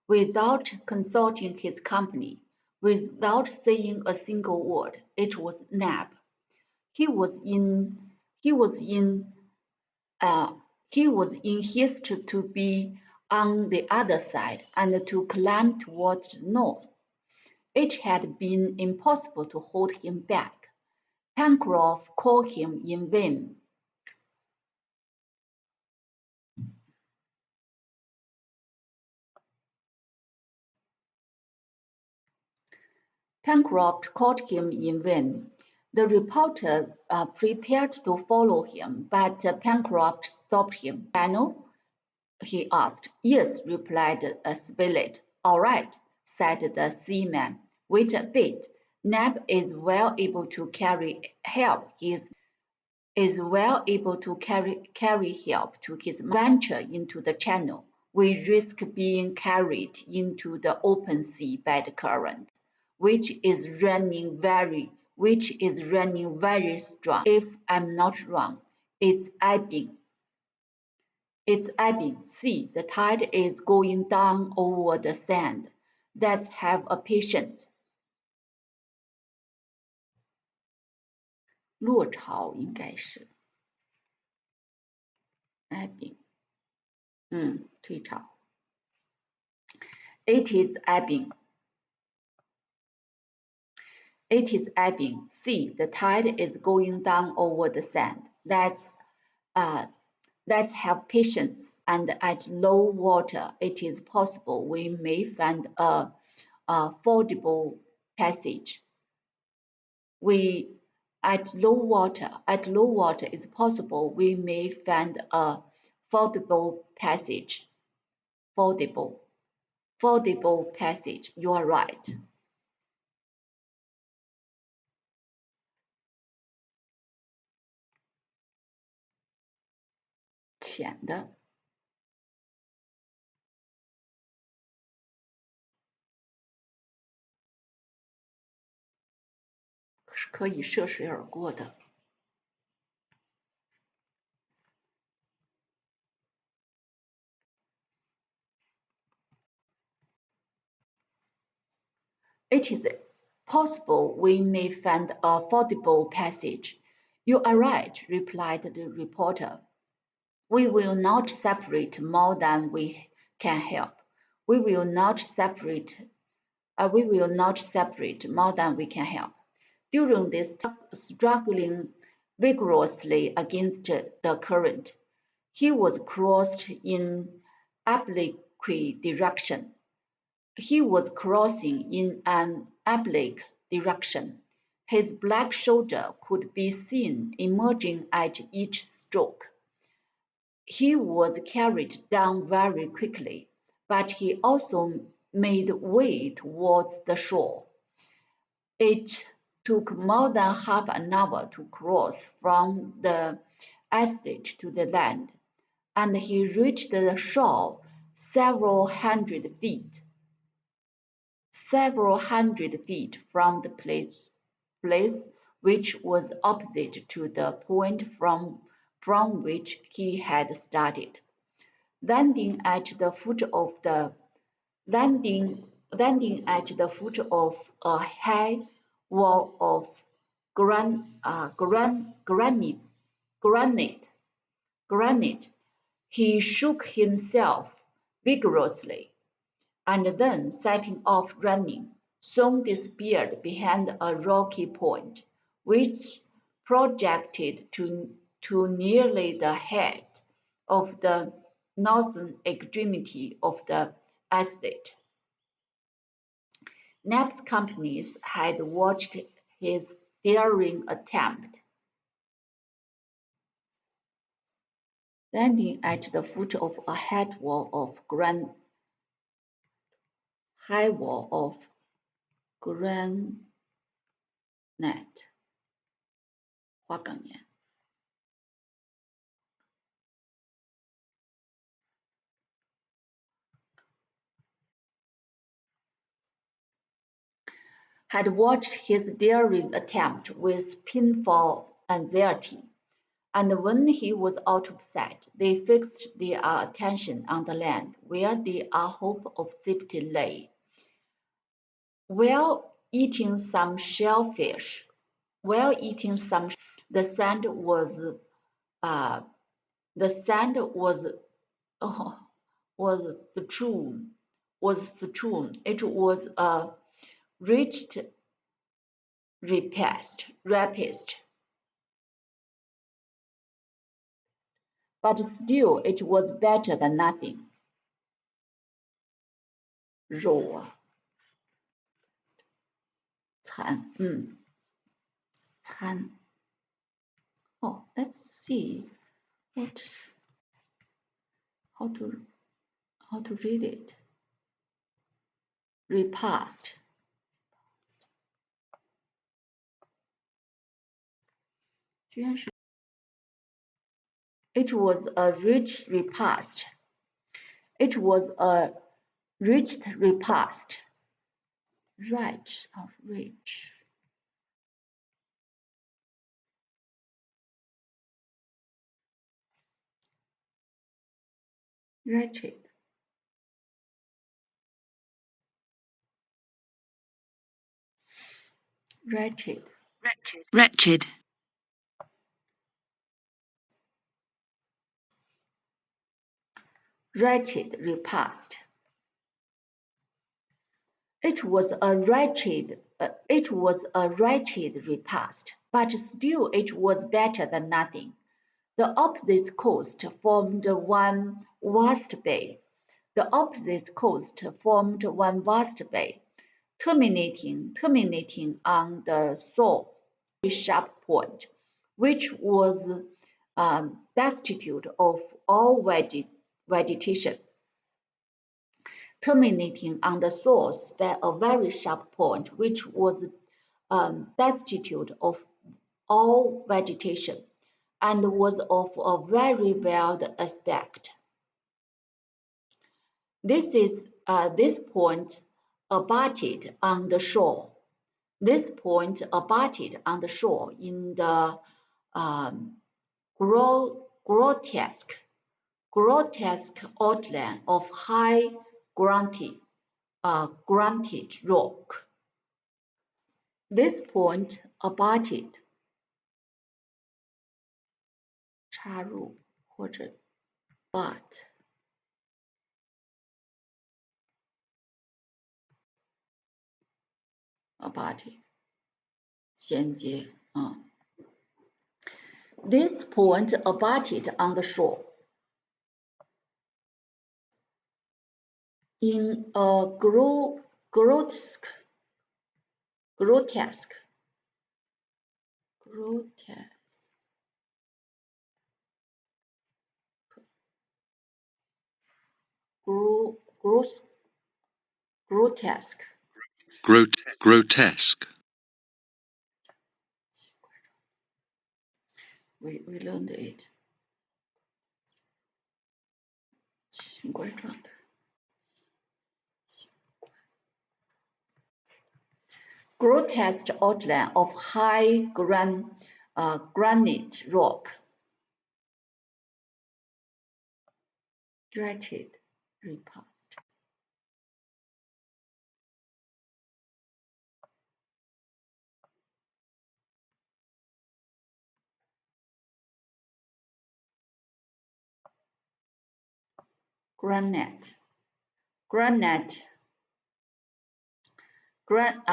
without consulting his company, without saying a single word. It was Nab. He was in his to be on the other side and to climb towards the north. It had been impossible to hold him back. Pencroff called him in vain. Pencroft called him in vain. The reporter prepared to follow him, but Pencroft stopped him. "Channel?" he asked. "Yes," replied Spilett. "All right," said the seaman. "Wait a bit. Neb is well able to carry help. Is well able to carry help to his venture into the channel. We risk being carried into the open sea by the current, which is running very strong. If I'm not wrong, it's ebbing. See, the tide is going down over the sand. Let's have a patient." 落潮应该是 ebbing， 退潮。It is ebbing. See, the tide is going down over the sand. Let's have patience, and at low water it is possible we may find a fordable passage. At low water it's possible we may find a fordable passage. Fordable passage. You are right. 浅的。是可以涉水而过的。It is possible we may find a fordable passage. You are right, replied the reporter. We will not separate more than we can help. We will not separate more than we can help. During this time, struggling vigorously against the current, he was crossed in oblique direction. He was crossing in an oblique direction. His black shoulder could be seen emerging at each stroke. He was carried down very quickly, but he also made way towards the shore. It took more than half an hour to cross from the islet to the land, and he reached the shore several hundred feet from the place which was opposite to the point from which he had started. Landing at the foot of a high wall of granite, granite. He shook himself vigorously, and then setting off running, soon disappeared behind a rocky point, which projected to nearly the head of the northern extremity of the estate. Knapp's companies had watched his daring attempt. Landing at the foot of a high wall of granite. 花岗岩 had watched his daring attempt with painful anxiety, and when he was out of sight, they fixed their attention on the land where their hope of safety lay. While eating some shellfish, the sand was strewn. It was a rich repast, but still it was better than nothing. 肉啊，餐，餐。Oh, let's see how to read it. Repast. It was a rich repast. It was a rich repast. Rich of rich. Wretched. Wretched. Wretched. Wretched repast. It was a wretched repast, but still it was better than nothing. The opposite coast formed one vast bay. The opposite coast formed one vast bay, terminating on the shore, a sharp point, which was destitute of all vegetation. Terminating on the source by a very sharp point, which was destitute of all vegetation, and was of a very wild aspect. This point abutted on the shore. This point abutted on the shore in the grotesque outline of high granite rock. This point abutted 插入或者 but abutted 衔接This point abutted on the shore. In a grotesque Grotesque. We learned it. 形怪状的 grotesque outline of high granite rock. Wretched repast.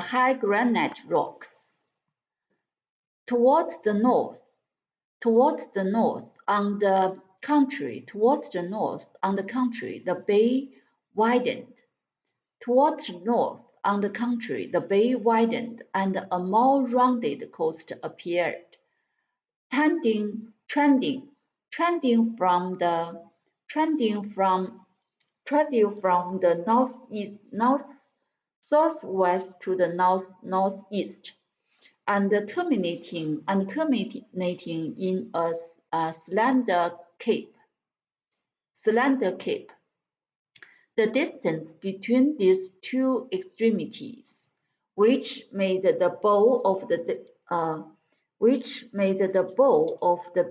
high granite rocks. Towards the north, on the country, the bay widened. Towards the north, on the country, the bay widened, and a more rounded coast appeared, trending from the southwest to the northeast, and terminating in a slender cape. The distance between these two extremities, which made the bow of the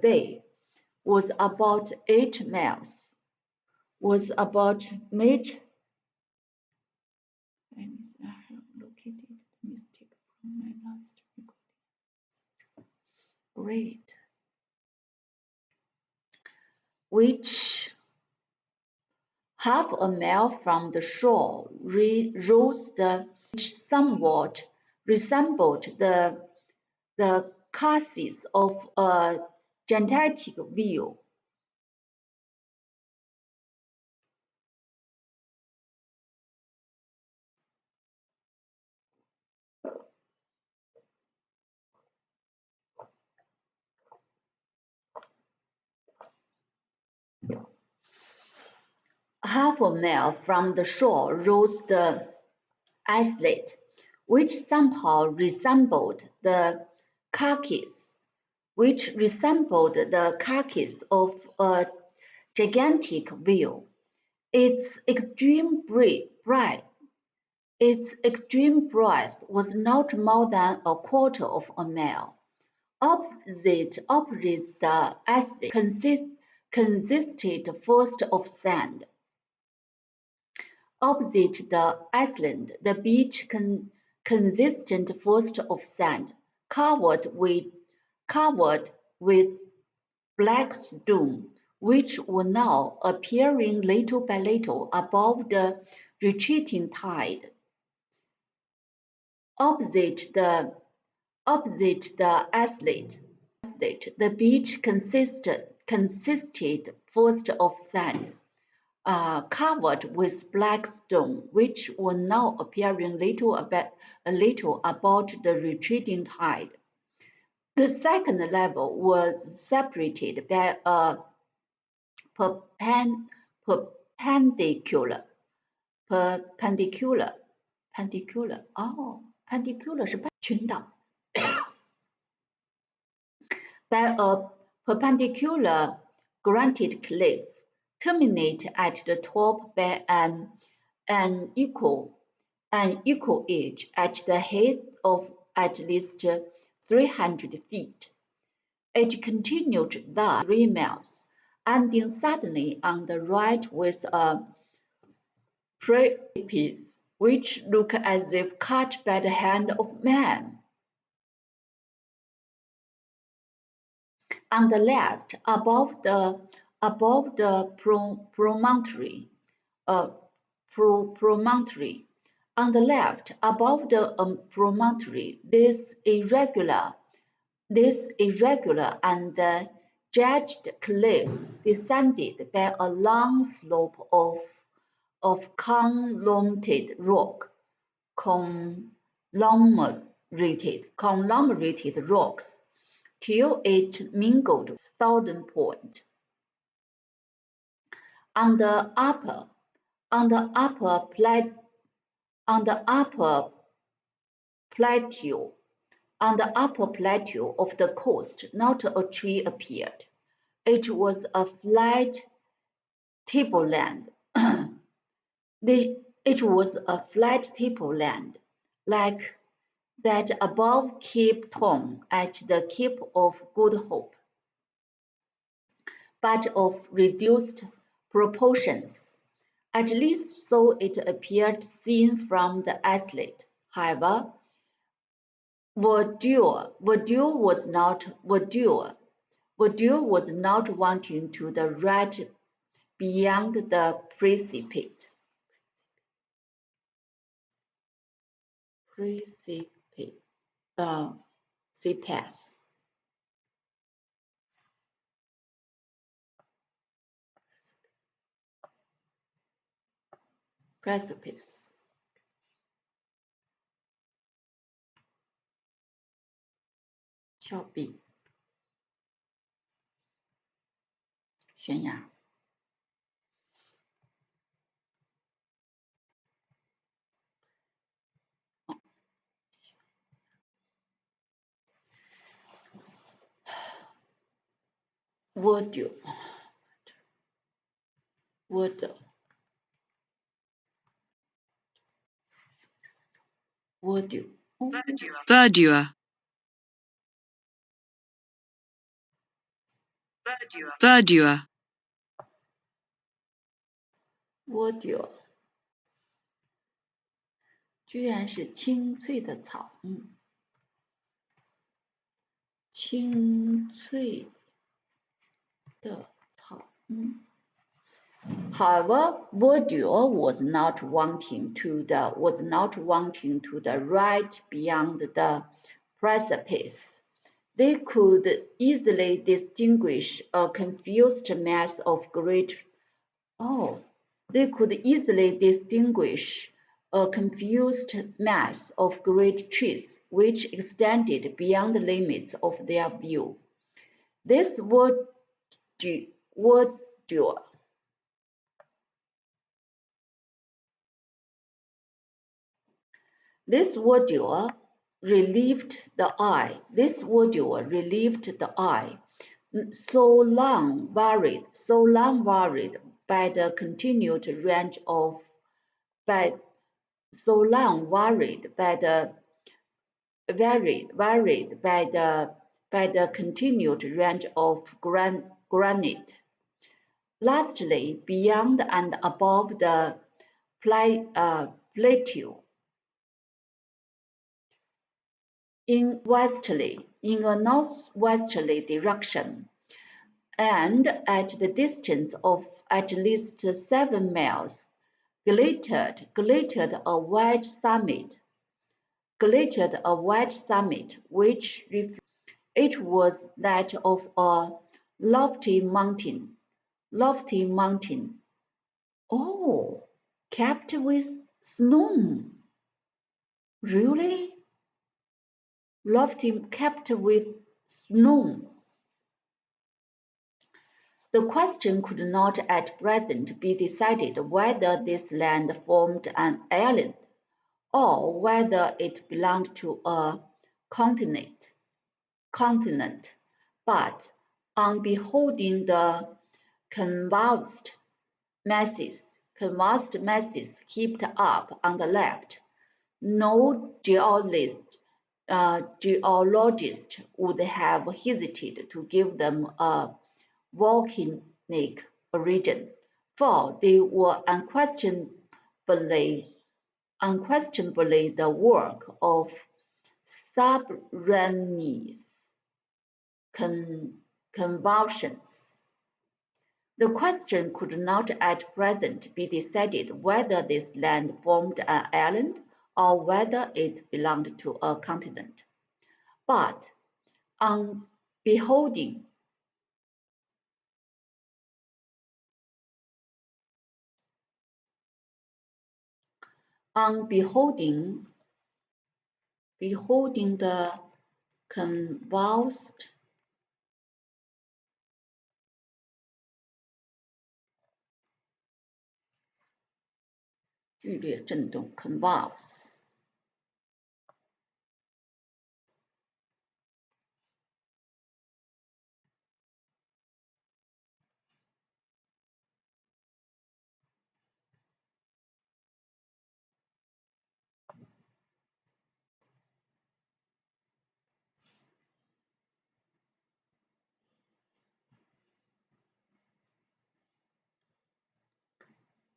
bay, was about 8 miles. I have located the mistake from my last recording. Great. Which half a mile from the shore rose which somewhat resembled the chassis of a gigantic wheel. Half a mile from the shore rose the islet, which somehow resembled the carcass of a gigantic whale. Its extreme breadth was not more than a quarter of a mile. Opposite the islet consisted first of sand. Opposite the island, the beach consisted first of sand, covered with black stone, which were now appearing little by little above the retreating tide. Opposite the islet, the beach consisted first of sand, covered with black stone, which were now appearing a little about the retreating tide. The second level was separated by a perpendicular 是群岛 by a perpendicular granite cliff, terminate at the top by an equal edge at the height of at least 300 feet. It continued thus 3 miles, ending suddenly on the right with a precipice which looked as if cut by the hand of man. On the left, above the promontory, this irregular and jagged cliff descended by a long slope of conglomerated rocks till it mingled with Southern Point. On the upper plateau of the coast, not a tree appeared. It was a flat tableland. Like that above Cape Town at the Cape of Good Hope, but of reduced proportions. At least so it appeared seen from the islet. However, Verdure was not wanting to the right beyond the precipice. Precipice. Precipice. 峭壁，悬崖。Would Verdure. Verdure. Verdure 居然是青翠的草，青翠的草，However, Verdure was not wanting to the right beyond the precipice. They could easily distinguish a confused mass of great trees which extended beyond the limits of their view. This verdure relieved the eye. So long worried by the continued range of granite. Lastly, beyond and above the plateau, in a northwesterly direction, and at the distance of at least 7 miles, glittered a white summit, which it was that of a lofty mountain. Oh, capped with snow. Really? Capped with snow. The question could not at present be decided whether this land formed an island, or whether it belonged to a continent. But on beholding the convulsed masses heaped up on the left, no geologist would have hesitated to give them a volcanic origin, for they were unquestionably the work of subterraneous convulsions. The question could not at present be decided whether this land formed an island or whether it belonged to a continent. But on beholding the convulsed剧烈震动 convulse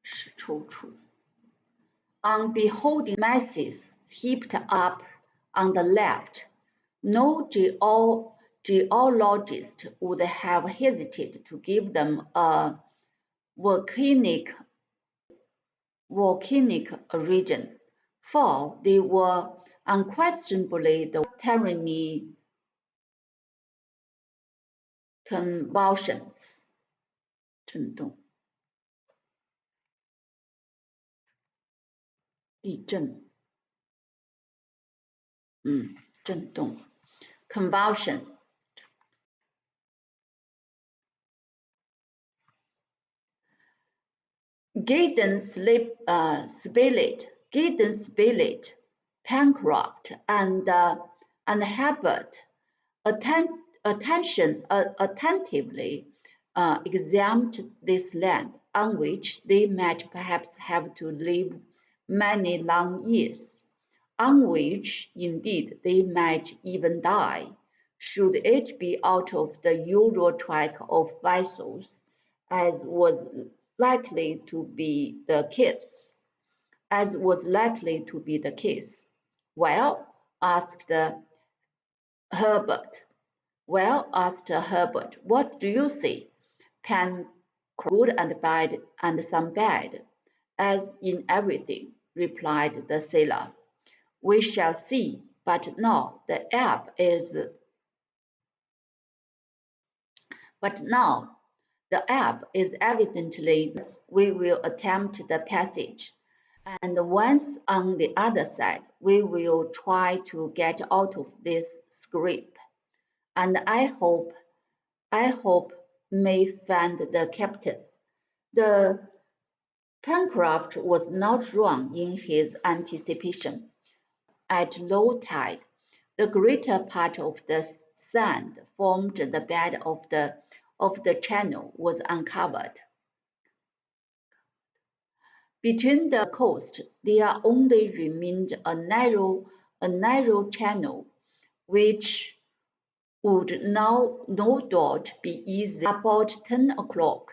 是抽搐 On beholding masses heaped up on the left, no geologist would have hesitated to give them a volcanic region, for they were unquestionably the tyranny convulsions 震动地震震动 convulsion Gideon Spilett, Pencroft, and Herbert attentively examined this land, on which they might perhaps have to live many long years, on which indeed they might even die, should it be out of the usual track of vessels, as was likely to be the case. Well, asked Herbert. What do you say? Good and bad, and some bad, as in everything, replied the sailor. We shall see, but now the ebb is evidently we will attempt the passage, and once on the other side, we will try to get out of this scrape, and I hope may find the captain. The Pencroft was not wrong in his anticipation. At low tide, the greater part of the sand formed the bed of the channel was uncovered. Between the coast there only remained a narrow channel, which would now no doubt be easy. About 10 o'clock,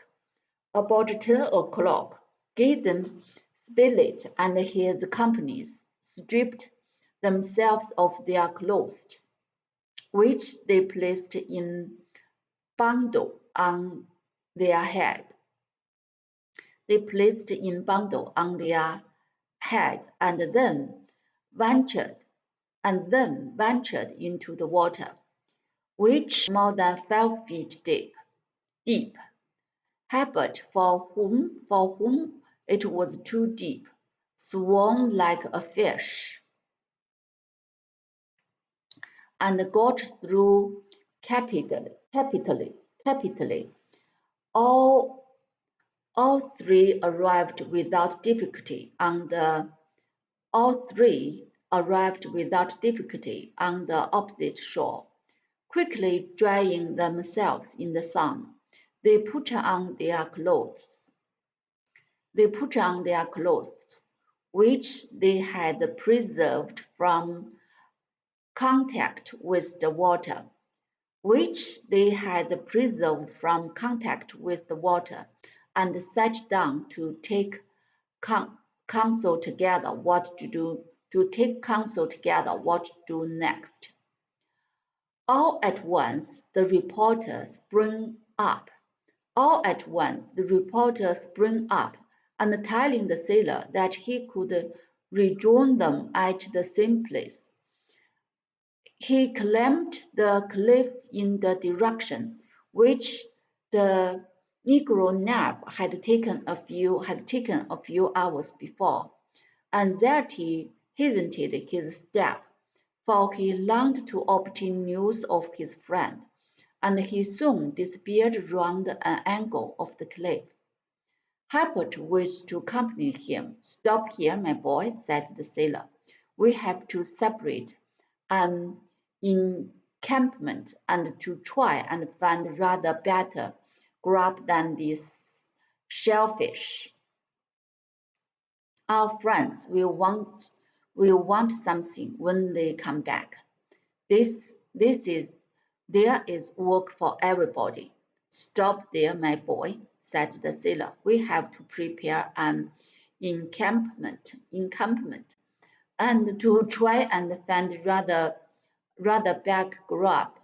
Gideon Spilett and his companies stripped themselves of their clothes, which they placed in bundle on their head. And then ventured into the water, which was more than 5 feet deep. Herbert, for whom it was too deep, swam like a fish, and got through capitally. All three arrived without difficulty on the opposite shore. Quickly drying themselves in the sun, they put on their clothes, which they had preserved from contact with the water, and sat down to take counsel together what to do next. All at once the reporter sprang up, and telling the sailor that he could rejoin them at the same place, he climbed the cliff in the direction which the Negro Nab had taken a few hours before. Anxiety hastened his step, for he longed to obtain news of his friend, and he soon disappeared round an angle of the cliff. Herbert wished to accompany him. Stop here, my boy, said the sailor. We have to separate an encampment and to try and find rather better grub than this shellfish. Our friends will want something when they come back. There is work for everybody. Stop there, my boy, said the sailor. We have to prepare an encampment, and to try and find rather big grub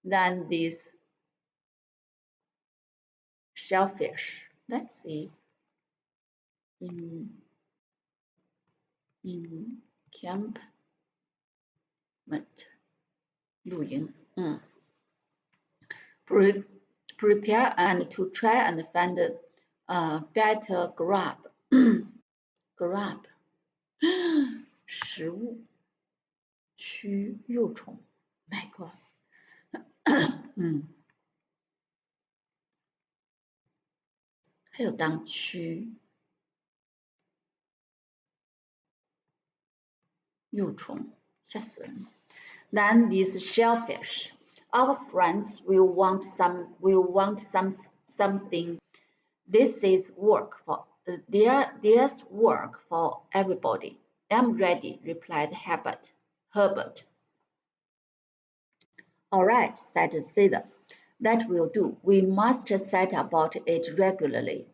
than this shellfish. Let's see. Encampment 露营prepare and to try and find better grub grub 食物驱幼虫 My God 还有当驱幼虫吓死人 Then these shellfish our friends will want something. This is work for there's work for everybody. I'm ready, replied Herbert. All right, said Caesar. That will do. We must set about it regularly.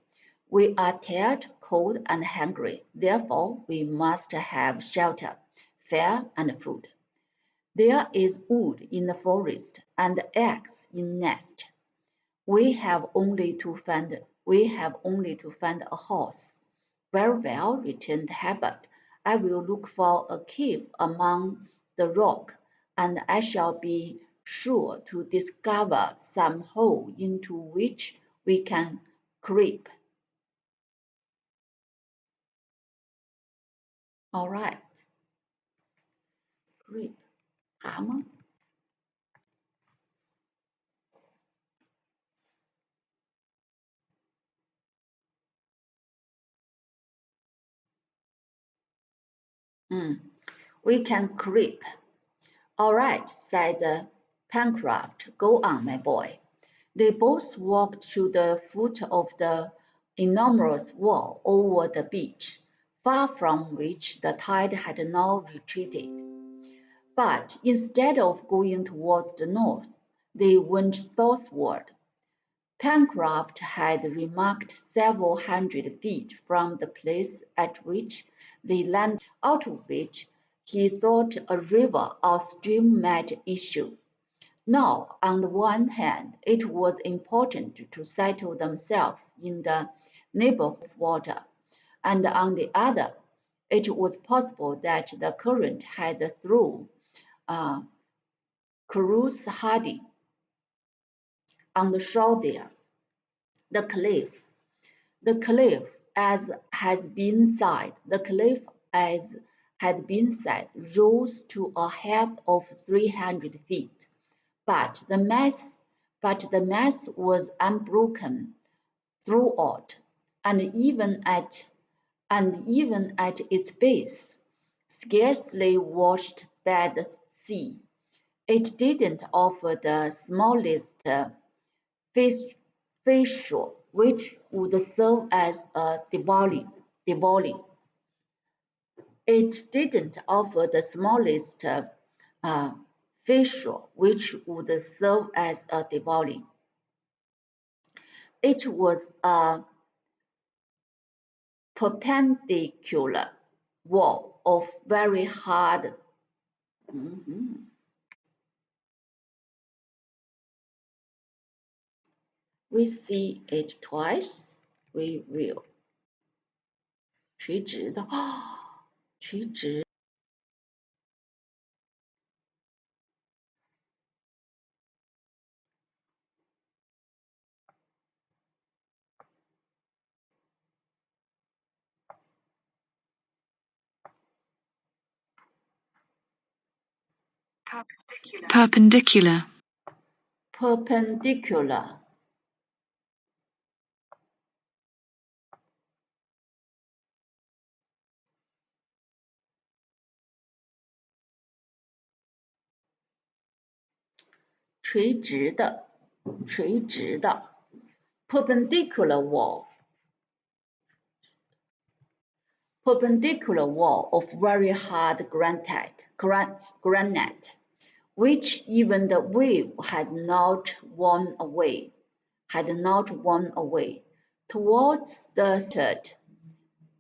We are tired, cold, and hungry. Therefore, we must have shelter, fare, and food. There is wood in the forest and eggs in nest. We have only to find a horse. Very well, returned Herbert. I will look for a cave among the rock, and I shall be sure to discover some hole into which we can creep. All right. Creep. 蛤蟆 We can creep. All right, said Pencroft. Go on, my boy. They both walked to the foot of the enormous wall over the beach, far from which the tide had now retreated. But instead of going towards the north, they went southward. Pencroft had remarked several hundred feet from the place at which they landed, out of which he thought a river or stream might issue. Now, on the one hand, it was important to settle themselves in the neighborhood of water, and on the other, it was possible that the current had thrown Cyrus Harding on the shore there. The cliff, as had been said, rose to a height of 300 feet. But the mass was unbroken throughout, and even at its base, scarcely washed by the sea, it didn't offer the smallest fissure which would serve as a dividing. It didn't offer the smallest fissure which would serve as a dividing. It was a perpendicular wall of very hard. We see it twice. We will 垂直的垂直。Perpendicular. Perpendicular. Perpendicular wall. Perpendicular wall of very hard granite, which even the wave had not worn away, towards the scattered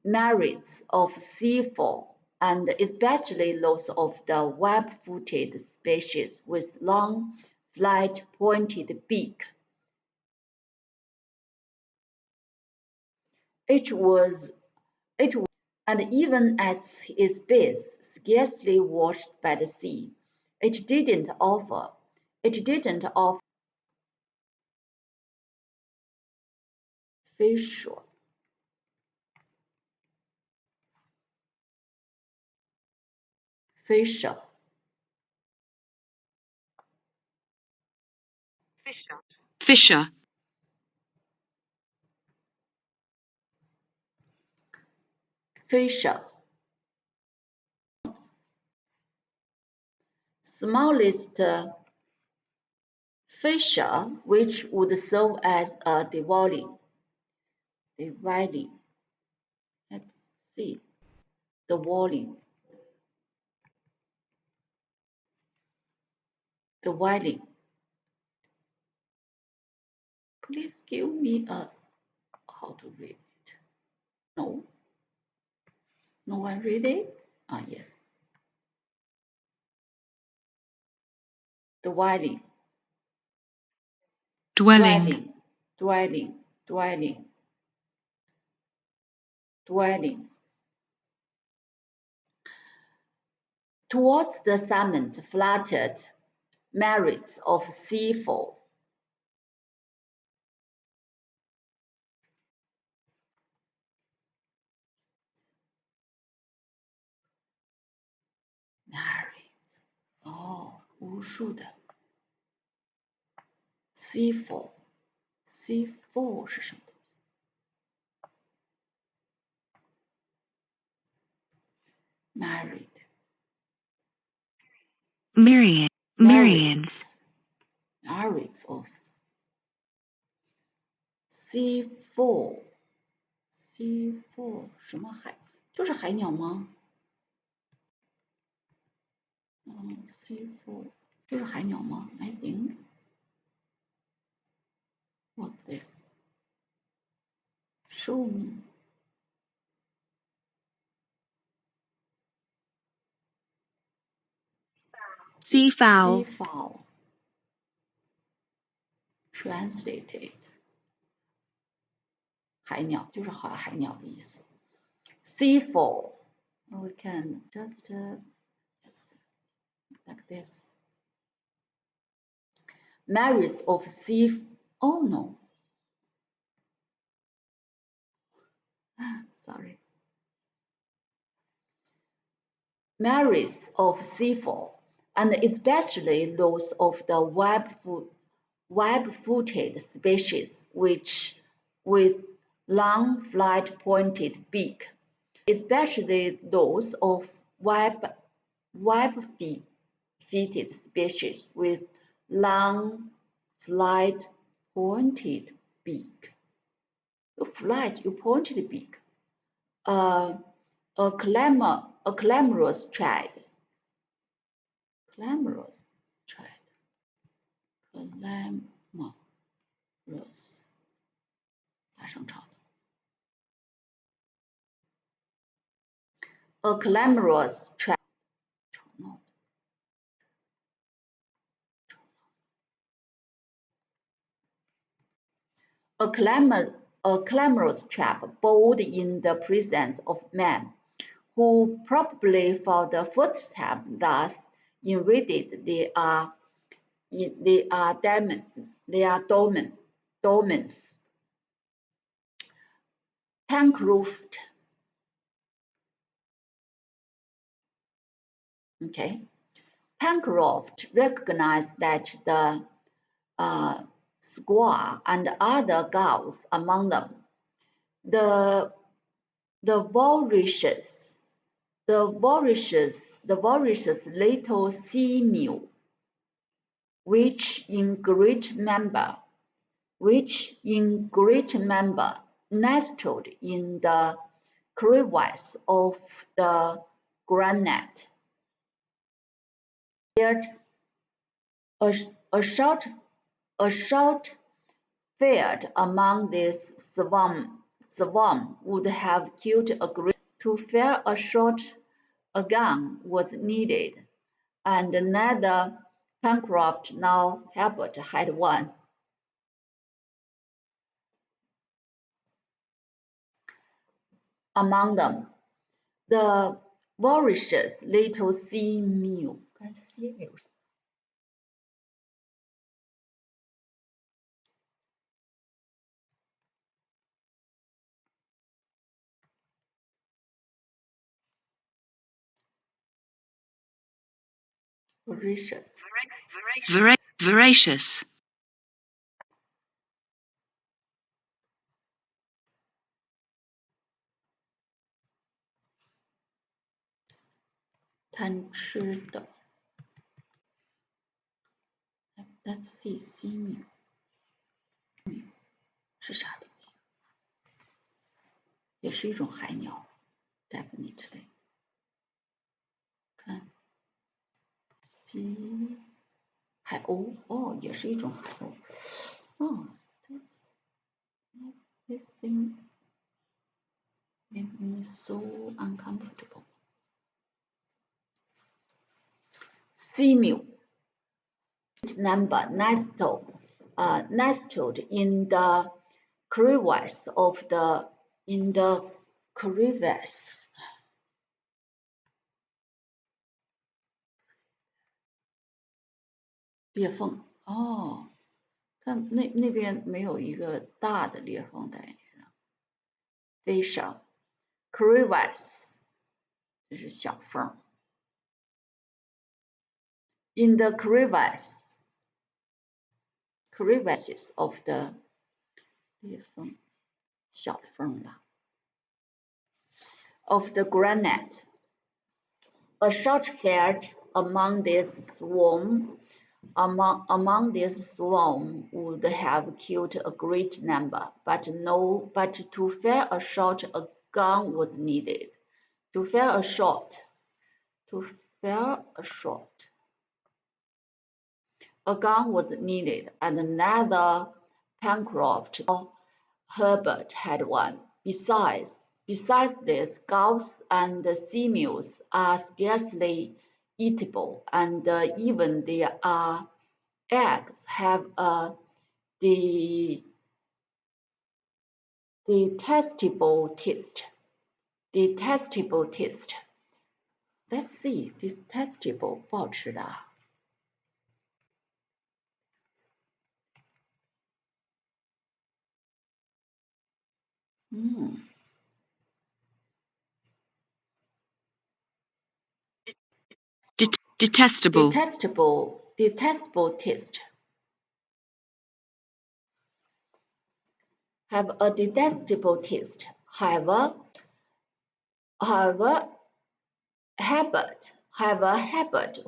merits of seafowl, and especially those of the web-footed species with long, flat-pointed beak. It was, and even at its base, scarcely washed by the sea. It didn't offer facial, facial, Fisher. facial, smallest fascia, which would serve as a dividing. Let's see, dividing, dividing. Please give me a how to read it. No, no one read it. Ah, yes, dividing, Dwelling. dwelling, dwelling, dwelling. Towards the summit fluttered myriads of sea-fowl. Myriads，哦，无数的 sea-fowl，sea-fowl 是什么东西？Myriad， Myriad. Myriads. myriads of sea-fowl，sea-fowl 什么海？就是海鸟吗？sea-fowl 就是海鸟吗？I think. What's this? Show me. Seafowl. Seafowl. Translated. 海鸟就是海鸟的意思。Seafowl. We can just yes, like this. Myriads of sea. Oh no. Sorry. Myriads of seafowl, and especially those of the web-footed species, which with long flight-pointed beak, especially those of web-footed species with long flight-pointed beak. You pointed beak. A clamorous triad. Clamorous triad. Clamorous. 大声吵的。A clamorous triad. 吵闹的。A clamorous trap bold in the presence of men, who probably for the first time thus invaded their domains. Pencroft. Okay. Pencroft recognized that the squaw and other gulls among them, the voracious little sea mew, which in great number nestled in the crevice of the granite. A shot fired among this swarm would have killed a great. To fire a gun was needed, and neither Pencroft nor Herbert had one. among them the voracious little sea mew. Voracious. Voracious.贪吃的。Let's see, sea mew 是啥东西？也是一种海鸟 ，definitely。看，sea 海鸥哦，也是一种海鸥。哦，this thing made me so uncomfortable. Sea mew number nestled in the crevice of the crevice. 裂缝哦，看那边没有一个大的裂缝在上。Fissure crevice 这是小缝。In the crevices of the 裂缝小缝吧。Of the granite, a shot fired among this swarm would have killed a great number, but to fire a shot a gun was needed. To fire a shot, a gun was needed, and neither Pencroft nor Herbert had one. Besides this, gulls and seamews are scarcely eatable, and even their eggs have a detestable taste. Let's see, detestable 不好吃的啊。Detestable. Detestable taste. Have a detestable taste. However, Herbert,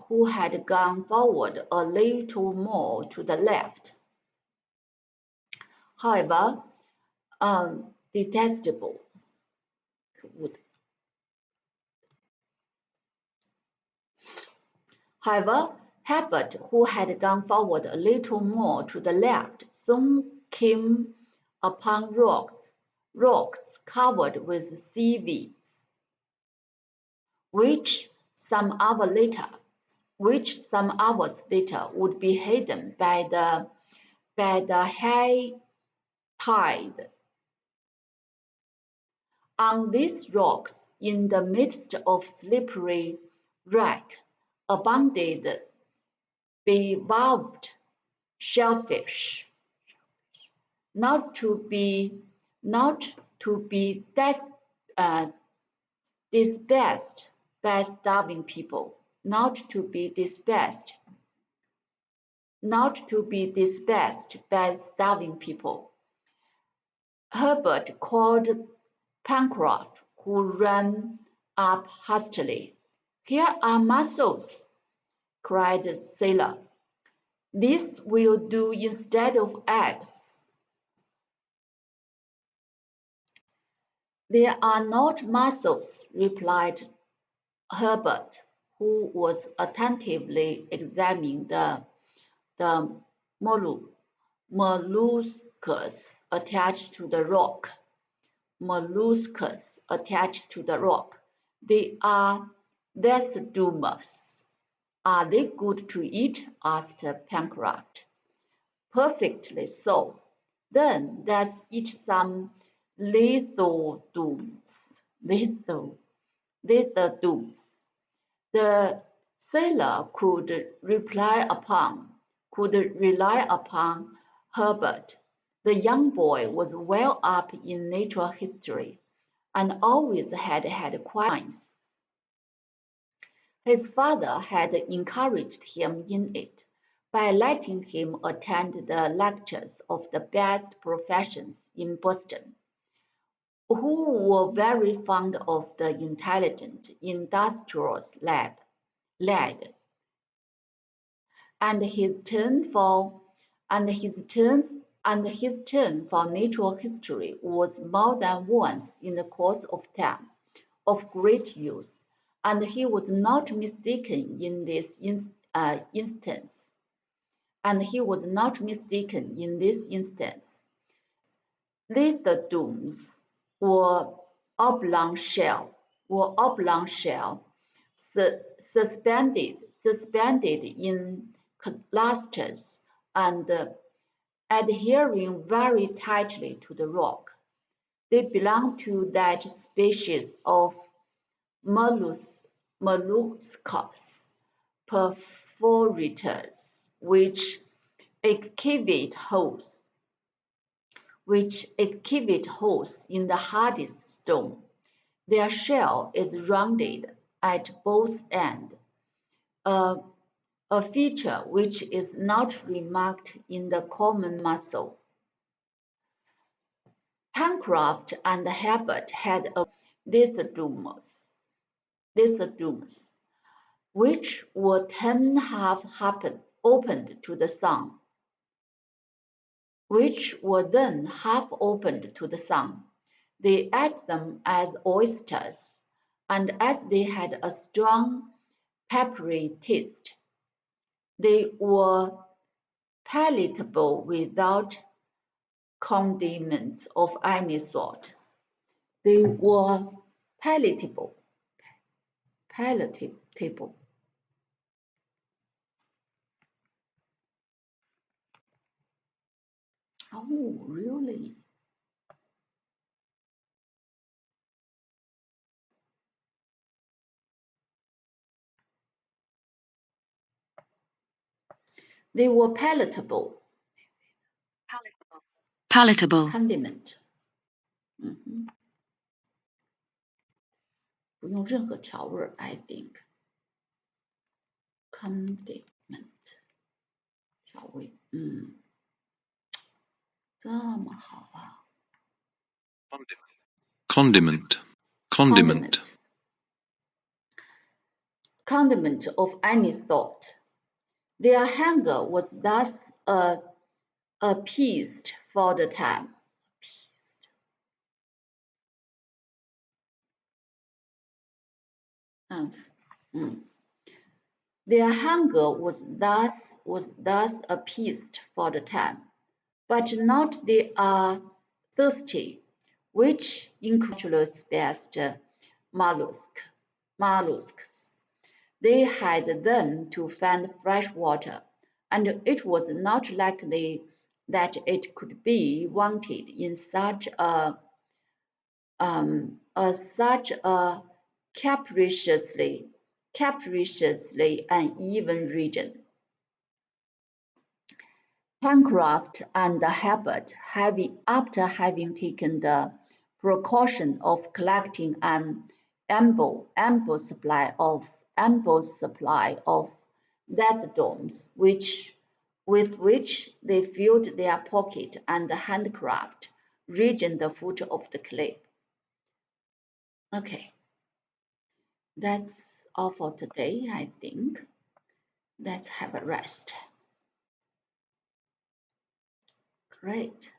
who had gone forward a little more to the left. However, detestable. However, Herbert, who had gone forward a little more to the left, soon came upon rocks covered with seaweeds, which some hours later would be hidden by the high tide. On these rocks, in the midst of slippery wreck, abounded bivalved shellfish, not to be despised by starving people. Herbert called Pencroft, who ran up hastily. "Here are mussels!" cried the sailor. "This will do instead of eggs." "They are not mussels," replied Herbert, who was attentively examining the molluscs attached to the rock. "They are Vesdumus." "Are they good to eat?" asked Pencroft. "Perfectly so." "Then let's eat some lithodomes," with the dooms. The sailor could rely upon Herbert. The young boy was well up in natural history and always had quite. His father had encouraged him in it by letting him attend the lectures of the best professors in Boston, who were very fond of the intelligent, industrious lad, and his turn for natural history was more than once in the course of time of great use, and he was not mistaken in this instance. And he was not mistaken in this instance. Lithodomes were oblong shell, suspended in clusters and adhering very tightly to the rock. They belong to that species of molluscus perforators which excavate holes in the hardest stone. Their shell is rounded at both ends, a feature which is not remarked in the common mussel. Pencroft and Herbert had a lithodomus, which were then half opened to the sun. They ate them as oysters, and as they had a strong peppery taste, they were palatable without condiment of any sort. They were palatable. Oh, really? They were palatable. Palatable. Condiment. 不用任何调味 I think. Condiment. 调味，这么好啊。Condiment. Condiment of any sort. Their hunger was thus appeased for the time. Their hunger was thus appeased for the time, but not they are thirsty, which incredulous best mollusks. They had then to find fresh water, and it was not likely that it could be wanted in such a capriciously uneven region. Pencroft and Herbert, after having taken the precaution of collecting an ample supply of lithodomes, with which they filled their pocket and handcraft, reached the foot of the cliff. Okay, that's all for today, I think. Let's have a rest. Great.